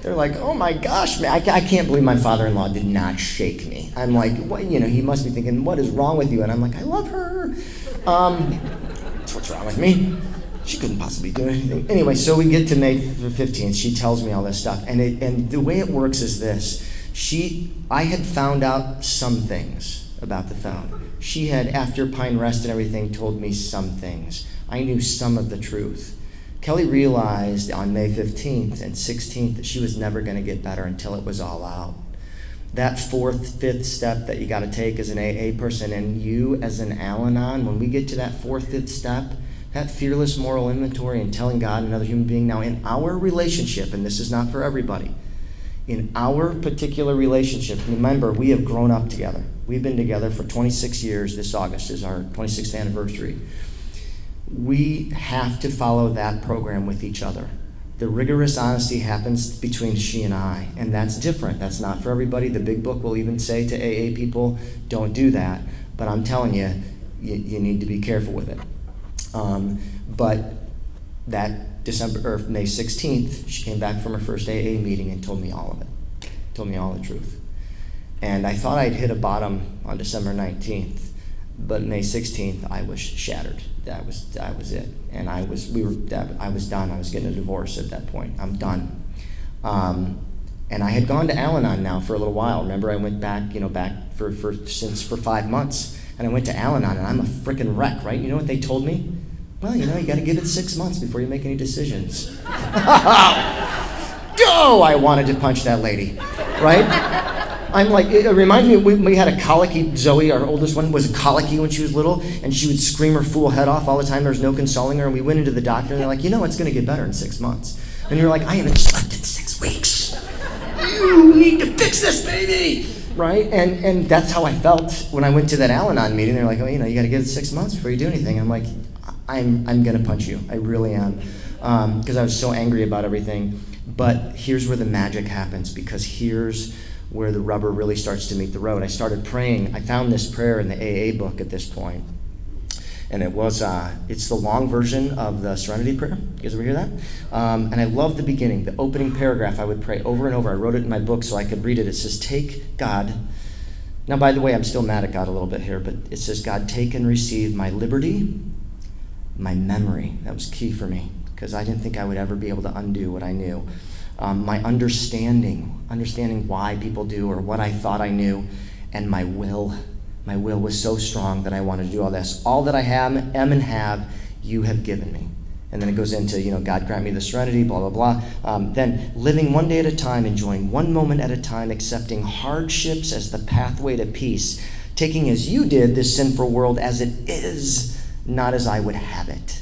they're like, oh my gosh, man, I can't believe my father-in-law did not shake me. I'm like, what, he must be thinking, what is wrong with you? And I'm like, I love her. That's what's wrong with me. She couldn't possibly do anything. Anyway, so we get to May 15th. She tells me all this stuff. And the way it works is this. I had found out some things about the phone. She had, after Pine Rest and everything, told me some things. I knew some of the truth. Kelly realized on May 15th and 16th that she was never going to get better until it was all out. That 4th, 5th step that you got to take as an AA person, and you as an Al-Anon, when we get to that 4th, 5th step, that fearless moral inventory and telling God and another human being, now in our relationship, and this is not for everybody, in our particular relationship, remember, we have grown up together. We've been together for 26 years. This August is our 26th anniversary. We have to follow that program with each other. The rigorous honesty happens between she and I, and that's different. That's not for everybody. The big book will even say to AA people, don't do that. But I'm telling you, you need to be careful with it. But that May 16th, she came back from her first AA meeting and told me all of it. Told me all the truth. And I thought I'd hit a bottom on December 19th, but May 16th I was shattered. That was it. And I was done. I was getting a divorce at that point. I'm done. And I had gone to Al-Anon now for a little while. Remember, I went back for 5 months. And I went to Al-Anon, and I'm a freaking wreck, right? You know what they told me? Well, you got to give it 6 months before you make any decisions. Go! I wanted to punch that lady, right? I'm like, it reminds me, we had a colicky, Zoe, our oldest one, was colicky when she was little, and she would scream her fool head off all the time. There was no consoling her, and we went into the doctor, and they're like, it's going to get better in 6 months. And you're like, I haven't slept in 6 weeks. You need to fix this, baby! Right? And that's how I felt when I went to that Al-Anon meeting. They're like, you got to give it 6 months before you do anything. I'm like, I'm going to punch you. I really am. Because I was so angry about everything. But here's where the magic happens, because here's where the rubber really starts to meet the road. I started praying. I found this prayer in the AA book at this point. And it's the long version of the Serenity Prayer. You guys ever hear that? And I love the beginning, the opening paragraph. I would pray over and over. I wrote it in my book so I could read it. It says, take God. Now, by the way, I'm still mad at God a little bit here, but it says, God, take and receive my liberty, my memory. That was key for me, because I didn't think I would ever be able to undo what I knew. My understanding why people do or what I thought I knew, and my will. My will was so strong that I wanted to do all this. All that I am and have, you have given me. And then it goes into, God grant me the serenity, blah, blah, blah. Then living one day at a time, enjoying one moment at a time, accepting hardships as the pathway to peace, taking as you did this sinful world as it is, not as I would have it.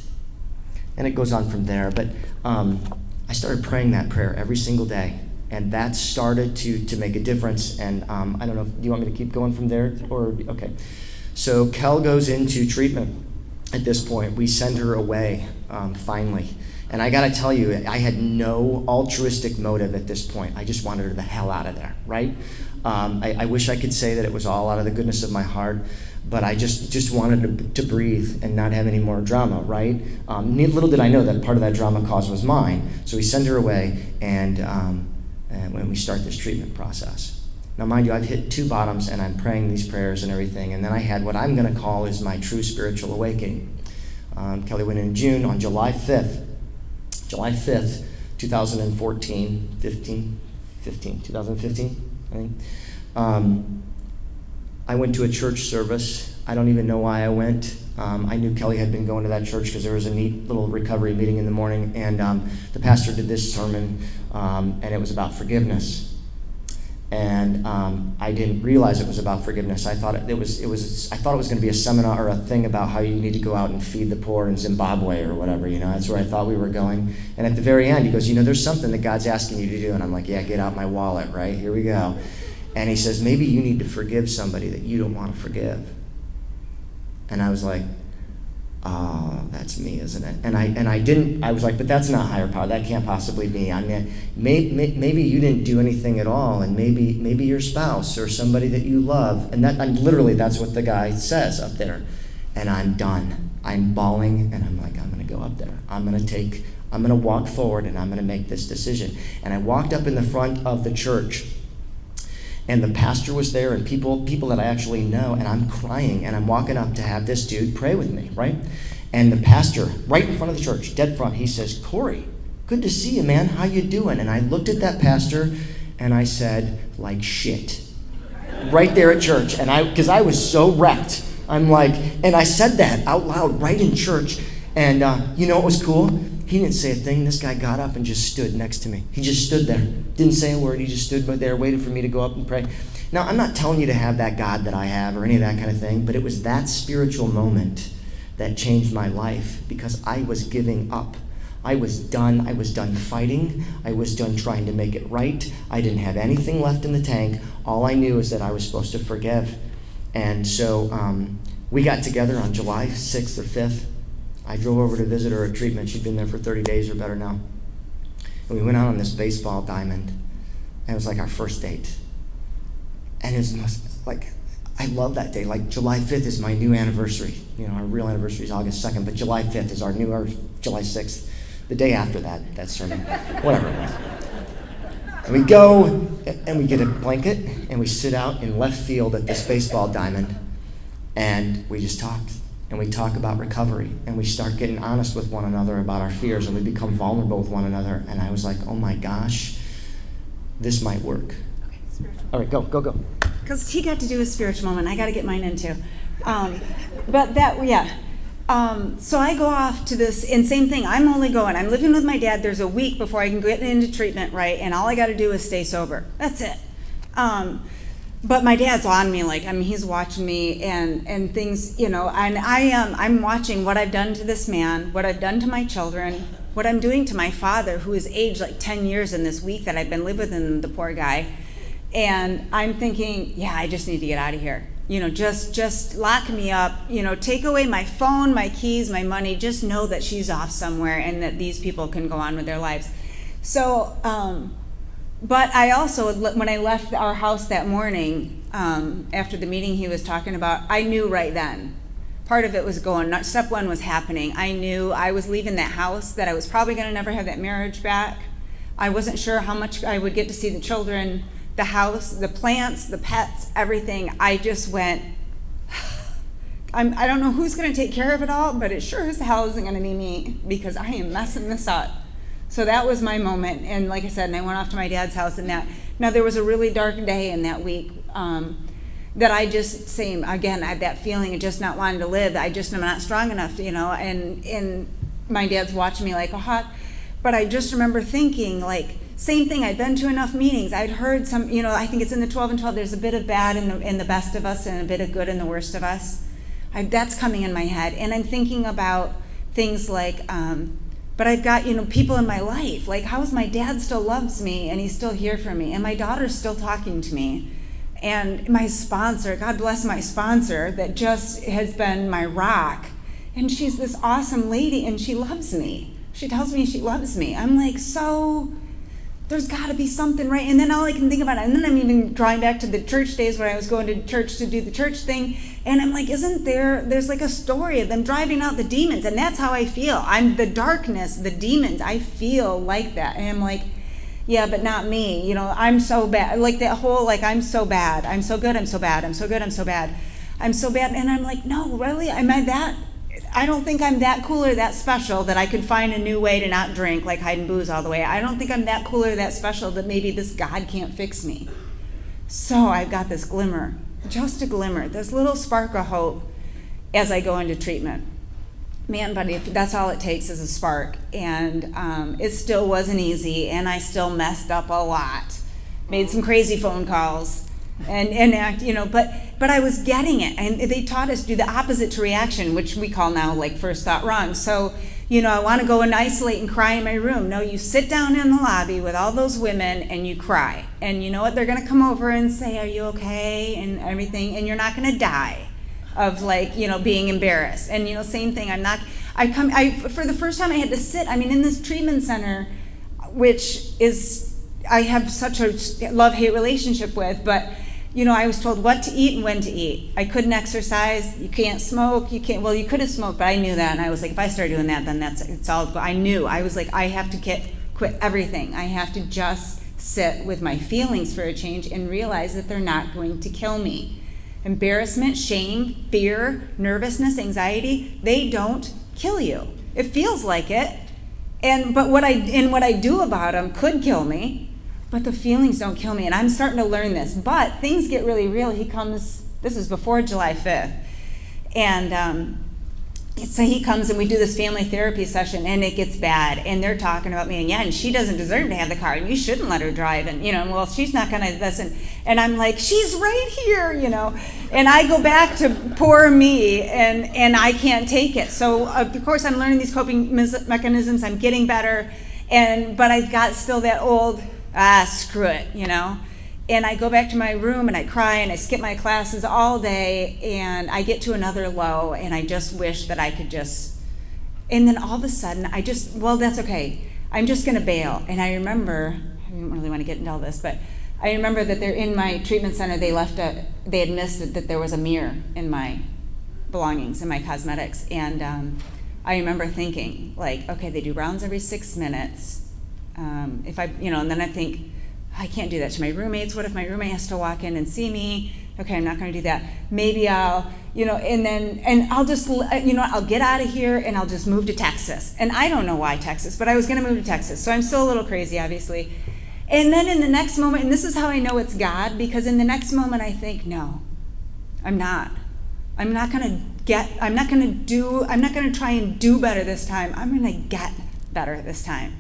And it goes on from there. But I started praying that prayer every single day. And that started to make a difference. And I don't know, do you want me to keep going from there? Or okay. So Kel goes into treatment at this point. We send her away finally. And I got to tell you, I had no altruistic motive at this point. I just wanted her the hell out of there, right? I wish I could say that it was all out of the goodness of my heart, but I just wanted to breathe and not have any more drama, right? Little did I know that part of that drama cause was mine. So we send her away, and when we start this treatment process. Now, mind you, I've hit 2 bottoms, and I'm praying these prayers and everything, and then I had what I'm going to call is my true spiritual awakening. Kelly went in June on July 5th, 2014, 2015, I think. I went to a church service. I don't even know why I went. I knew Kelly had been going to that church because there was a neat little recovery meeting in the morning, and the pastor did this sermon, and it was about forgiveness. And I didn't realize it was about forgiveness. I thought it was going to be a seminar or a thing about how you need to go out and feed the poor in Zimbabwe or whatever. That's where I thought we were going. And at the very end, he goes, there's something that God's asking you to do. And I'm like, yeah, get out my wallet, right? Here we go. And he says, maybe you need to forgive somebody that you don't want to forgive. And I was like, oh, that's me, isn't it? And I was like, but that's not higher power. That can't possibly be. I mean, maybe you didn't do anything at all, and maybe your spouse or somebody that you love. And literally, that's what the guy says up there. And I'm done. I'm bawling, and I'm like, I'm going to go up there. I'm going to walk forward, and I'm going to make this decision. And I walked up in the front of the church, and the pastor was there, and people that I actually know, and I'm crying, and I'm walking up to have this dude pray with me, right? And the pastor, right in front of the church, dead front, he says, Corey, good to see you, man. How you doing? And I looked at that pastor, and I said, like shit. Right there at church, and because I was so wrecked. I'm like, and I said that out loud right in church, and you know what was cool? He didn't say a thing. This guy got up and just stood next to me. He just stood there. Didn't say a word. He just stood there, waited for me to go up and pray. Now, I'm not telling you to have that God that I have or any of that kind of thing, but it was that spiritual moment that changed my life because I was giving up. I was done. I was done fighting. I was done trying to make it right. I didn't have anything left in the tank. All I knew is that I was supposed to forgive. And so we got together on July 6th or 5th. I drove over to visit her at treatment. She'd been there for 30 days or better now. And we went out on this baseball diamond. And it was like our first date. And it was I love that day. Like July 5th is my new anniversary. Our real anniversary is August 2nd, but July 5th is our July 6th. The day after that sermon. Whatever it was. And we go and we get a blanket and we sit out in left field at this baseball diamond and we just talked. And we talk about recovery, and we start getting honest with one another about our fears, and we become vulnerable with one another. And I was like, oh my gosh, this might work. Okay, spiritual. All right, go. Because he got to do a spiritual moment. I got to get mine in too. So I go off to this, and same thing, I'm living with my dad. There's a week before I can get into treatment, right? And all I got to do is stay sober. That's it. But my dad's on me, he's watching me and things, and I'm watching what I've done to this man, what I've done to my children, what I'm doing to my father, who is aged 10 years in this week that I've been living with the poor guy. And I'm thinking, yeah, I just need to get out of here. Just lock me up, take away my phone, my keys, my money, just know that she's off somewhere and that these people can go on with their lives. So, but I also, when I left our house that morning, after the meeting he was talking about, I knew right then. Part of it was step one was happening. I knew I was leaving that house, that I was probably going to never have that marriage back. I wasn't sure how much I would get to see the children, the house, the plants, the pets, everything. I just went, I don't know who's going to take care of it all, but it sure as hell isn't going to be me because I am messing this up. So that was my moment, and like I said, and I went off to my dad's house, and now there was a really dark day in that week that I had that feeling of just not wanting to live. I'm not strong enough, and my dad's watching me like a hawk. But I just remember thinking, like, same thing, I'd been to enough meetings. I'd heard some, I think it's in the 12 and 12, there's a bit of bad in the best of us and a bit of good in the worst of us. That's coming in my head. And I'm thinking about things like, but I've got, people in my life. Like, how is my dad still loves me and he's still here for me? And my daughter's still talking to me. And my sponsor, God bless my sponsor, that just has been my rock. And she's this awesome lady and she loves me. She tells me she loves me. I'm like, so there's got to be something right. And then all I can think about it, and then I'm even drawing back to the church days when I was going to church to do the church thing. And I'm like, there's like a story of them driving out the demons. And that's how I feel. I'm the darkness, the demons. I feel like that. And I'm like, yeah, but not me. I'm so bad. Like that whole, like, I'm so bad. I'm so good. I'm so bad. I'm so good. I'm so bad. I'm so bad. And I'm like, no, really? Am I that? I don't think I'm that cool or that special that I could find a new way to not drink, like hide and booze all the way. I don't think I'm that cool or that special that maybe this God can't fix me. So I've got this glimmer, just a glimmer, this little spark of hope as I go into treatment. Man, buddy, if that's all it takes is a spark. And it still wasn't easy, and I still messed up a lot. Made some crazy phone calls. And act, but I was getting it. And they taught us do the opposite to reaction, which we call now like first thought wrong. So, I want to go and isolate and cry in my room. No, you sit down in the lobby with all those women and you cry. And you know what? They're going to come over and say, are you okay? And everything. And you're not going to die of being embarrassed. And, same thing. For the first time I had to sit, in this treatment center, which is, I have such a love-hate relationship with, but I was told what to eat and when to eat. I couldn't exercise. You can't smoke. You couldn't smoke, but I knew that. And I was like, if I start doing that, then it's all. I knew. I was like, I have to quit everything. I have to just sit with my feelings for a change and realize that they're not going to kill me. Embarrassment, shame, fear, nervousness, anxiety, they don't kill you. It feels like it. But what I do about them could kill me. But the feelings don't kill me, and I'm starting to learn this. But things get really real. This is before July 5th. And so he comes, and we do this family therapy session, and it gets bad. And they're talking about me, and she doesn't deserve to have the car, and you shouldn't let her drive. And, well, she's not going to listen. And I'm like, she's right here, And I go back to poor me, and I can't take it. So, of course, I'm learning these coping mechanisms. I'm getting better. But I've got still that old... screw it, And I go back to my room and I cry and I skip my classes all day and I get to another low and I just wish that I could and then all of a sudden that's okay. I'm just going to bail. And I remember, I don't really want to get into all this, but I remember that they're in my treatment center, they had missed it, that there was a mirror in my belongings, in my cosmetics. And I remember thinking, like, okay, they do rounds every 6 minutes. And then I think, I can't do that to my roommates. What if my roommate has to walk in and see me? Okay, I'm not going to do that. Maybe I'll, and I'll just, I'll get out of here and I'll just move to Texas. And I don't know why Texas, but I was going to move to Texas. So I'm still a little crazy, obviously. And then in the next moment, and this is how I know it's God, because in the next moment I think, no, I'm not. I'm not going to try and do better this time. I'm going to get better this time.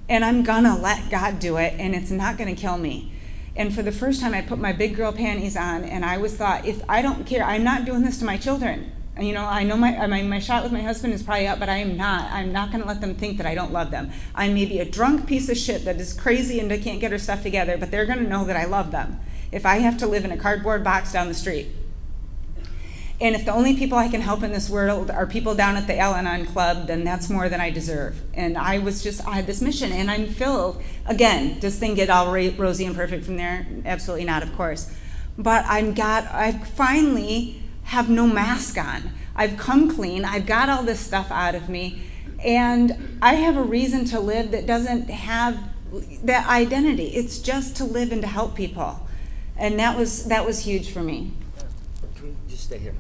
And I'm gonna let God do it, and it's not gonna kill me. And for the first time, I put my big girl panties on, and I thought, if I don't care, I'm not doing this to my children. And, I know my shot with my husband is probably up, but I'm not gonna let them think that I don't love them. I may be a drunk piece of shit that is crazy and can't get her stuff together, but they're gonna know that I love them. If I have to live in a cardboard box down the street. And if the only people I can help in this world are people down at the Al-Anon club, then that's more than I deserve. And I had this mission, and I'm filled. Again, does things get all rosy and perfect from there? Absolutely not, of course. But I finally have no mask on. I've come clean. I've got all this stuff out of me. And I have a reason to live that doesn't have that identity. It's just to live and to help people. And that was huge for me. Can we just stay here?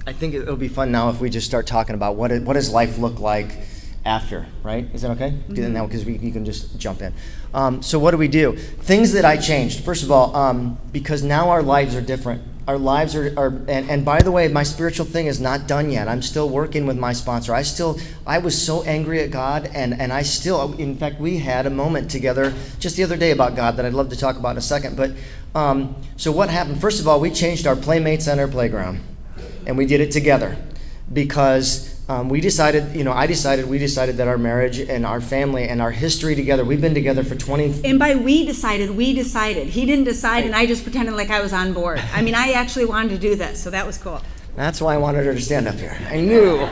I think it'll be fun now if we just start talking about what does life look like after, right? Is that okay? Do that now because you can just jump in. So what do we do? Things that I changed. First of all, because now our lives are different. Our lives are and by the way, my spiritual thing is not done yet. I'm still working with my sponsor. I was so angry at God, and I still, in fact, we had a moment together just the other day about God that I'd love to talk about in a second. But so what happened? First of all, we changed our playmates on our playground, and we did it together because we decided that our marriage and our family and our history together, we've been together for 20. And by we decided. He didn't decide, and I just pretended like I was on board. I mean, I actually wanted to do this, so that was cool. That's why I wanted her to stand up here. I knew.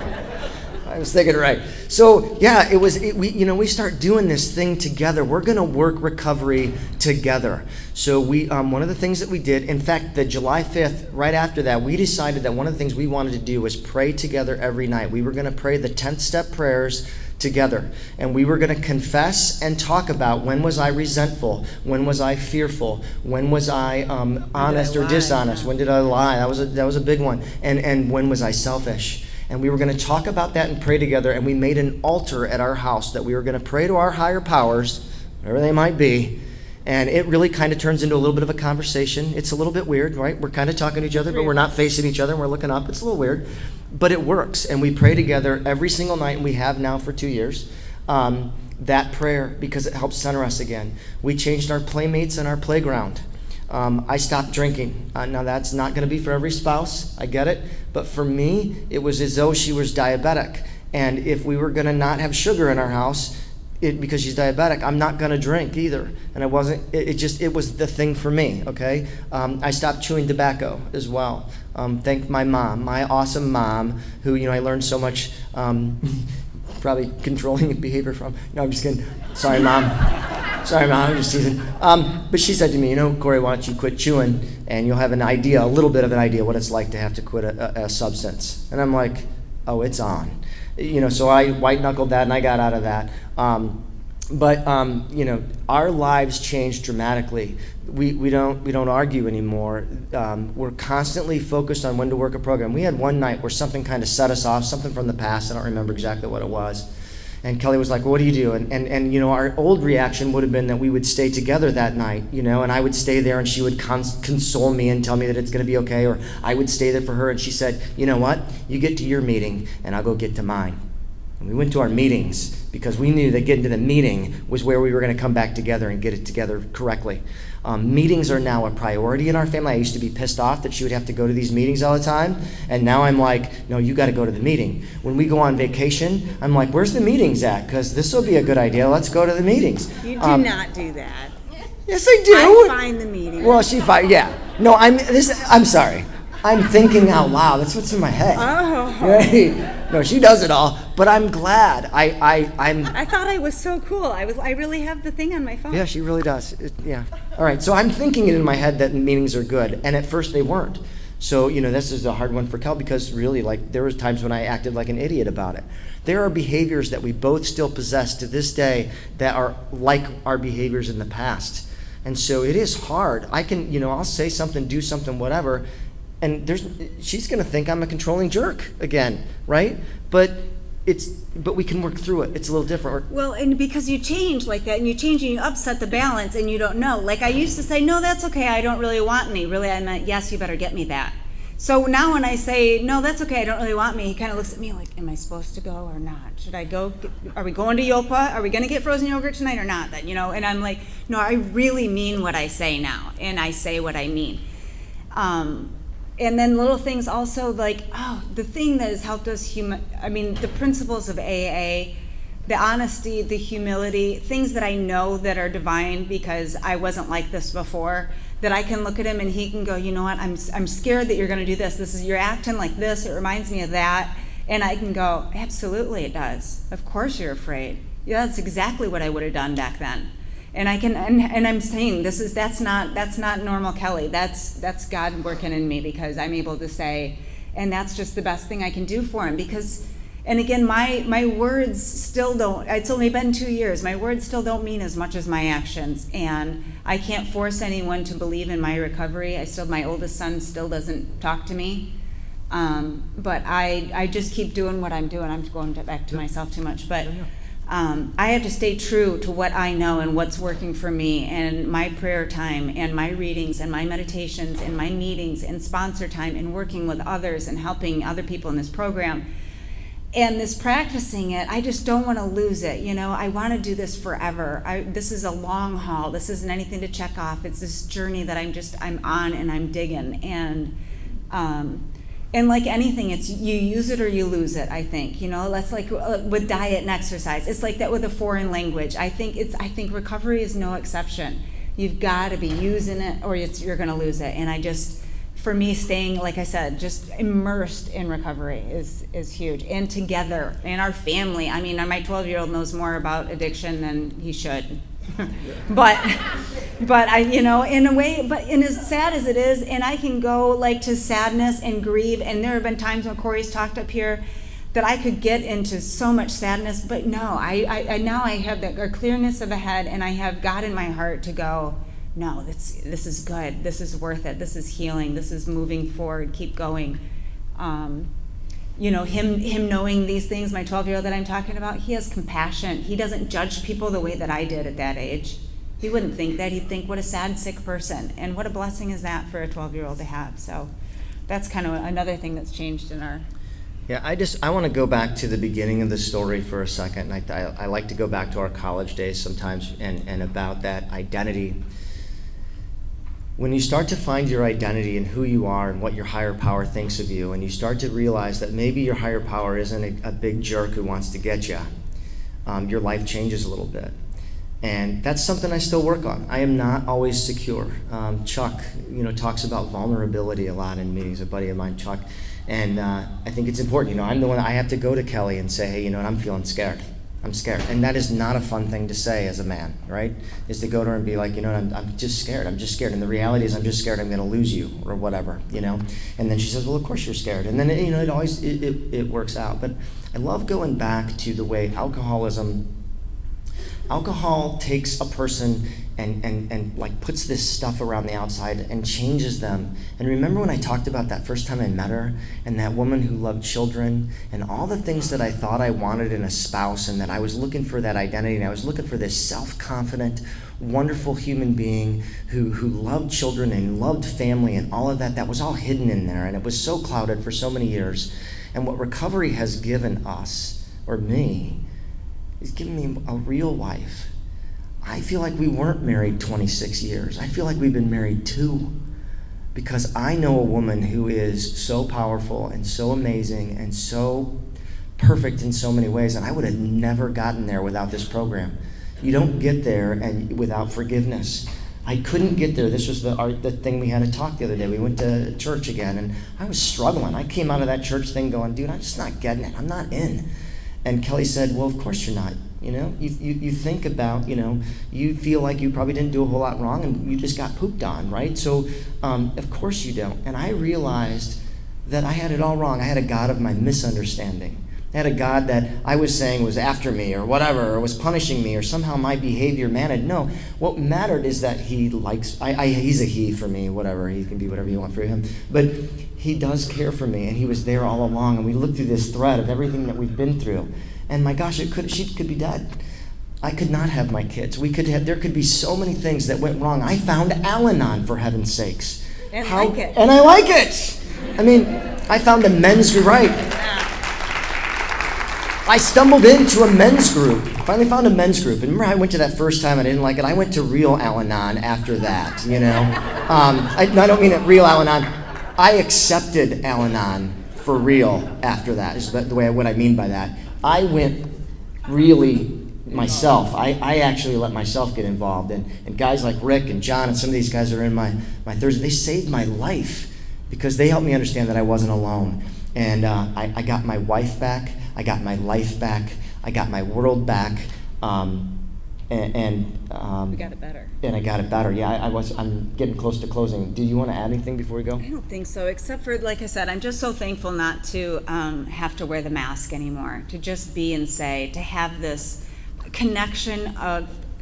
I was thinking right. So yeah, we start doing this thing together. We're going to work recovery together. So we one of the things that we did, in fact, the July 5th, right after that, we decided that one of the things we wanted to do was pray together every night. We were going to pray the 10th step prayers together, and we were going to confess and talk about when was I resentful, when was I fearful, when was I honest or dishonest, when did I lie? That was a big one, and when was I selfish? And we were going to talk about that and pray together, and we made an altar at our house that we were going to pray to our higher powers, whatever they might be. And it really kind of turns into a little bit of a conversation. It's a little bit weird, right? We're kind of talking to each other, but we're not facing each other, and we're looking up. It's a little weird, but it works. And we pray together every single night, and we have now for 2 years, that prayer, because it helps center us again. We changed our playmates and our playground. I stopped drinking. Now that's not going to be for every spouse. I get it. But for me, it was as though she was diabetic. And if we were going to not have sugar in our house, because she's diabetic, I'm not going to drink either. And it was the thing for me, okay? I stopped chewing tobacco as well. Thank my mom, my awesome mom, who, I learned so much probably controlling behavior from. No, I'm just kidding. Sorry, Mom. I'm just teasing. But she said to me, Corey, why don't you quit chewing, and you'll have a little bit of an idea what it's like to have to quit a substance. And I'm like, oh, it's on. So I white-knuckled that, and I got out of that. But our lives changed dramatically. We don't argue anymore. We're constantly focused on when to work a program. We had one night where something kind of set us off, something from the past. I don't remember exactly what it was. And Kelly was like, well, what do you do? And our old reaction would have been that we would stay together that night, and I would stay there, and she would console me and tell me that it's going to be okay, or I would stay there for her, and she said, you know what? You get to your meeting, and I'll go get to mine. And we went to our meetings because we knew that getting to the meeting was where we were going to come back together and get it together correctly. Meetings are now a priority in our family. I used to be pissed off that she would have to go to these meetings all the time, and now I'm like, no, you got to go to the meeting. When we go on vacation, I'm like, where's the meetings at? Because this will be a good idea. Let's go to the meetings. You do not do that. Yes, I do. I find the meeting. Well, yeah. No, I'm sorry. I'm thinking out loud. That's what's in my head. Oh. Right? No, she does it all, but I'm glad. I thought I was so cool. I really have the thing on my phone. Yeah, she really does. Yeah. All right, so I'm thinking it in my head that meetings are good, and at first they weren't. So, this is a hard one for Kel because really, there was times when I acted like an idiot about it. There are behaviors that we both still possess to this day that are like our behaviors in the past. And so it is hard. I can, I'll say something, do something, whatever, and she's going to think I'm a controlling jerk again, right? But we can work through it. It's a little different. Well, and because you change like that, and you change and you upset the balance, and you don't know. Like I used to say, no, that's okay, I don't really want any. Really, I meant, yes, you better get me that. So now when I say, no, that's okay, I don't really want me, he kind of looks at me like, am I supposed to go or not? Should I go? Are we going to Yopa? Are we going to get frozen yogurt tonight or not? Then, And I'm like, no, I really mean what I say now, and I say what I mean. And then little things also like, the thing that has helped us, the principles of AA, the honesty, the humility, things that I know that are divine because I wasn't like this before, that I can look at him and he can go, you know what, I'm scared that you're going to do this. You're acting like this, it reminds me of that. And I can go, absolutely it does. Of course you're afraid. Yeah, that's exactly what I would have done back then. And I can, and I'm saying that's not normal Kelly. That's God working in me because I'm able to say, and that's just the best thing I can do for him because, and again, my words still don't. It's only been 2 years. My words still don't mean as much as my actions, and I can't force anyone to believe in my recovery. My oldest son still doesn't talk to me, but I just keep doing what I'm doing. I'm going back to myself too much, but. I have to stay true to what I know and what's working for me, and my prayer time and my readings and my meditations and my meetings and sponsor time and working with others and helping other people in this program. And this practicing it, I just don't want to lose it. I want to do this forever. This is a long haul. This isn't anything to check off. It's this journey that I'm on and I'm digging. And like anything, it's you use it or you lose it, I think. That's like with diet and exercise. It's like that with a foreign language. I think recovery is no exception. You've got to be using it or you're going to lose it. And for me, staying, like I said, just immersed in recovery is huge. And together, and our family. I mean, my 12-year-old knows more about addiction than he should. but in a way, and as sad as it is, and I can go like to sadness and grieve, and there have been times when Corey's talked up here that I could get into so much sadness, but no, I now I have a clearness of a head, and I have God in my heart to go, no, this is good, this is worth it, this is healing, this is moving forward, keep going. Him knowing these things, my 12-year-old that I'm talking about, he has compassion. He doesn't judge people the way that I did at that age. He wouldn't think that. He'd think, what a sad, sick person. And what a blessing is that for a 12-year-old to have. So that's kind of another thing that's changed in our... Yeah, I want to go back to the beginning of the story for a second. I like to go back to our college days sometimes and about that identity. When you start to find your identity and who you are and what your higher power thinks of you, and you start to realize that maybe your higher power isn't a big jerk who wants to get you, your life changes a little bit. And that's something I still work on. I am not always secure. Chuck, talks about vulnerability a lot in meetings, a buddy of mine, Chuck. And I think it's important. I'm the one, I have to go to Kelly and say, hey, I'm feeling scared. I'm scared. And that is not a fun thing to say as a man, right? Is to go to her and be like, I'm just scared. I'm just scared. And the reality is I'm just scared I'm going to lose you or whatever, And then she says, well, of course you're scared. And then, it always, it works out. But I love going back to the way alcohol takes a person and like puts this stuff around the outside and changes them. And remember when I talked about that first time I met her and that woman who loved children and all the things that I thought I wanted in a spouse, and that I was looking for that identity, and I was looking for this self-confident, wonderful human being who loved children and loved family and all of that. That was all hidden in there, and it was so clouded for so many years. And what recovery has given us, or me, is giving me a real wife. I feel like we weren't married 26 years. I feel like we've been married 2, because I know a woman who is so powerful and so amazing and so perfect in so many ways, and I would have never gotten there without this program. You don't get there and without forgiveness. I couldn't get there. This was the thing we had to talk the other day. We went to church again, and I was struggling. I came out of that church thing going, dude, I'm just not getting it. I'm not in. And Kelly said, well, of course you're not. You think about, you feel like you probably didn't do a whole lot wrong and you just got pooped on, right? So, of course you don't. And I realized that I had it all wrong. I had a God of my misunderstanding. I had a God that I was saying was after me or whatever, or was punishing me, or somehow my behavior mattered. No, what mattered is that he likes, he's a he for me, whatever. He can be whatever you want for him. But he does care for me, and he was there all along. And we looked through this thread of everything that we've been through. And my gosh, she could be dead. I could not have my kids. There could be so many things that went wrong. I found Al-Anon, for heaven's sakes. And like it. And I like it. I mean, I found a men's group, right? I stumbled into a men's group. Finally found a men's group. And remember, I went to that first time, I didn't like it. I went to real Al-Anon after that, I don't mean it real Al-Anon. I accepted Al-Anon for real after that, is what I mean by that. I went really myself. I actually let myself get involved. And guys like Rick and John and some of these guys that are in my Thursday, they saved my life because they helped me understand that I wasn't alone. And I got my wife back. I got my life back. I got my world back. We got it better. And I got it better. Yeah, I'm getting close to closing. Do you want to add anything before we go? I don't think so, except for, like I said, I'm just so thankful not to have to wear the mask anymore, to just be and say, to have this connection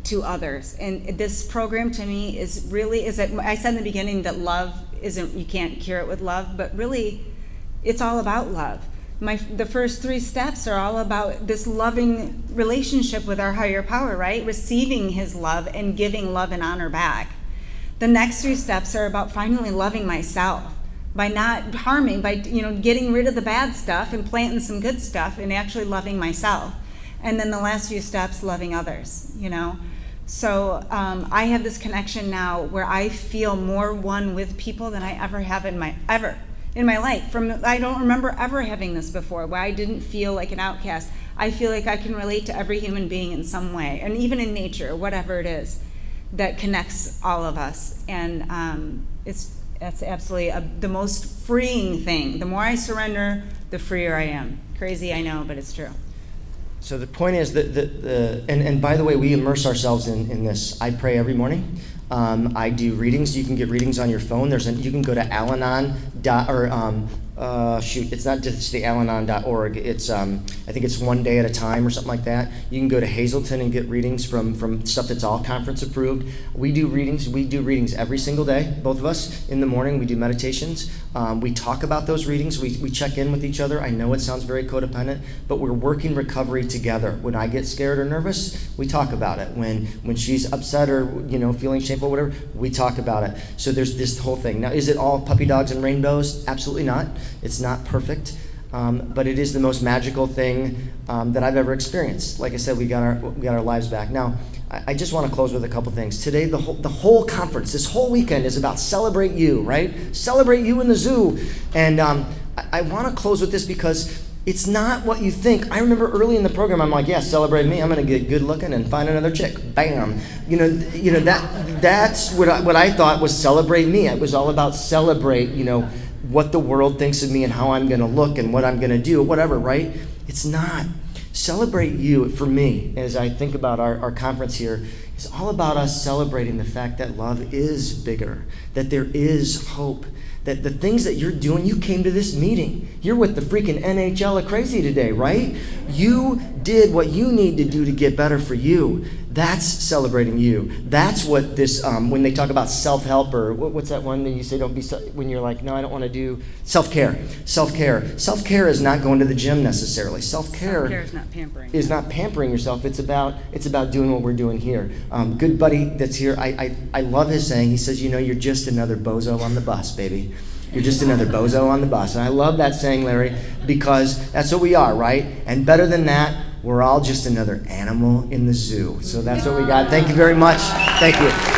to others. And this program to me is that I said in the beginning that love isn't, you can't cure it with love, but really it's all about love. The first 3 steps are all about this loving relationship with our higher power, right? Receiving his love and giving love and honor back. The next 3 steps are about finally loving myself by not harming, by getting rid of the bad stuff and planting some good stuff and actually loving myself. And then the last few steps, loving others, So I have this connection now where I feel more one with people than I ever have in my life. I don't remember ever having this before, where I didn't feel like an outcast. I feel like I can relate to every human being in some way, and even in nature, whatever it is that connects all of us. And that's absolutely the most freeing thing. The more I surrender, the freer I am. Crazy, I know, but it's true. So the point is and by the way, we immerse ourselves in this. I pray every morning. I do readings. You can get readings on your phone. You can go to Al-Anon it's not just the Al-Anon.org. It's I think it's one day at a time or something like that. You can go to Hazleton and get readings from stuff that's all conference approved. We do readings every single day, both of us. In the morning, we do meditations. We talk about those readings. We check in with each other. I know it sounds very codependent, but we're working recovery together. When I get scared or nervous, we talk about it. When she's upset or feeling shameful, whatever, we talk about it. So there's this whole thing. Now, is it all puppy dogs and rainbows? Absolutely not. It's not perfect, but it is the most magical thing that I've ever experienced. Like I said, we got our lives back. Now, I just want to close with a couple things. Today, the whole conference, this whole weekend is about celebrate you, right? Celebrate you in the zoo. And I want to close with this because it's not what you think. I remember early in the program, I'm like, yeah, celebrate me. I'm going to get good looking and find another chick. Bam. That's what I thought was celebrate me. It was all about celebrate, what the world thinks of me and how I'm going to look and what I'm going to do, whatever, right? It's not. Celebrate you, for me, as I think about our conference here, is all about us celebrating the fact that love is bigger, that there is hope, that the things that you're doing, you came to this meeting. You're with the freaking NHL of crazy today, right? You did what you need to do to get better for you. That's celebrating you. That's what this, when they talk about self-help, or what's that one that you say when you're like, no, I don't want to do self-care. Self-care. Self-care is not going to the gym necessarily. Self-care is not pampering. Is not pampering yourself. It's about doing what we're doing here. Good buddy that's here, I love his saying. He says, you're just another bozo on the bus, baby. You're just another bozo on the bus. And I love that saying, Larry, because that's what we are, right? And better than that, we're all just another animal in the zoo. So that's what we got. Thank you very much. Thank you.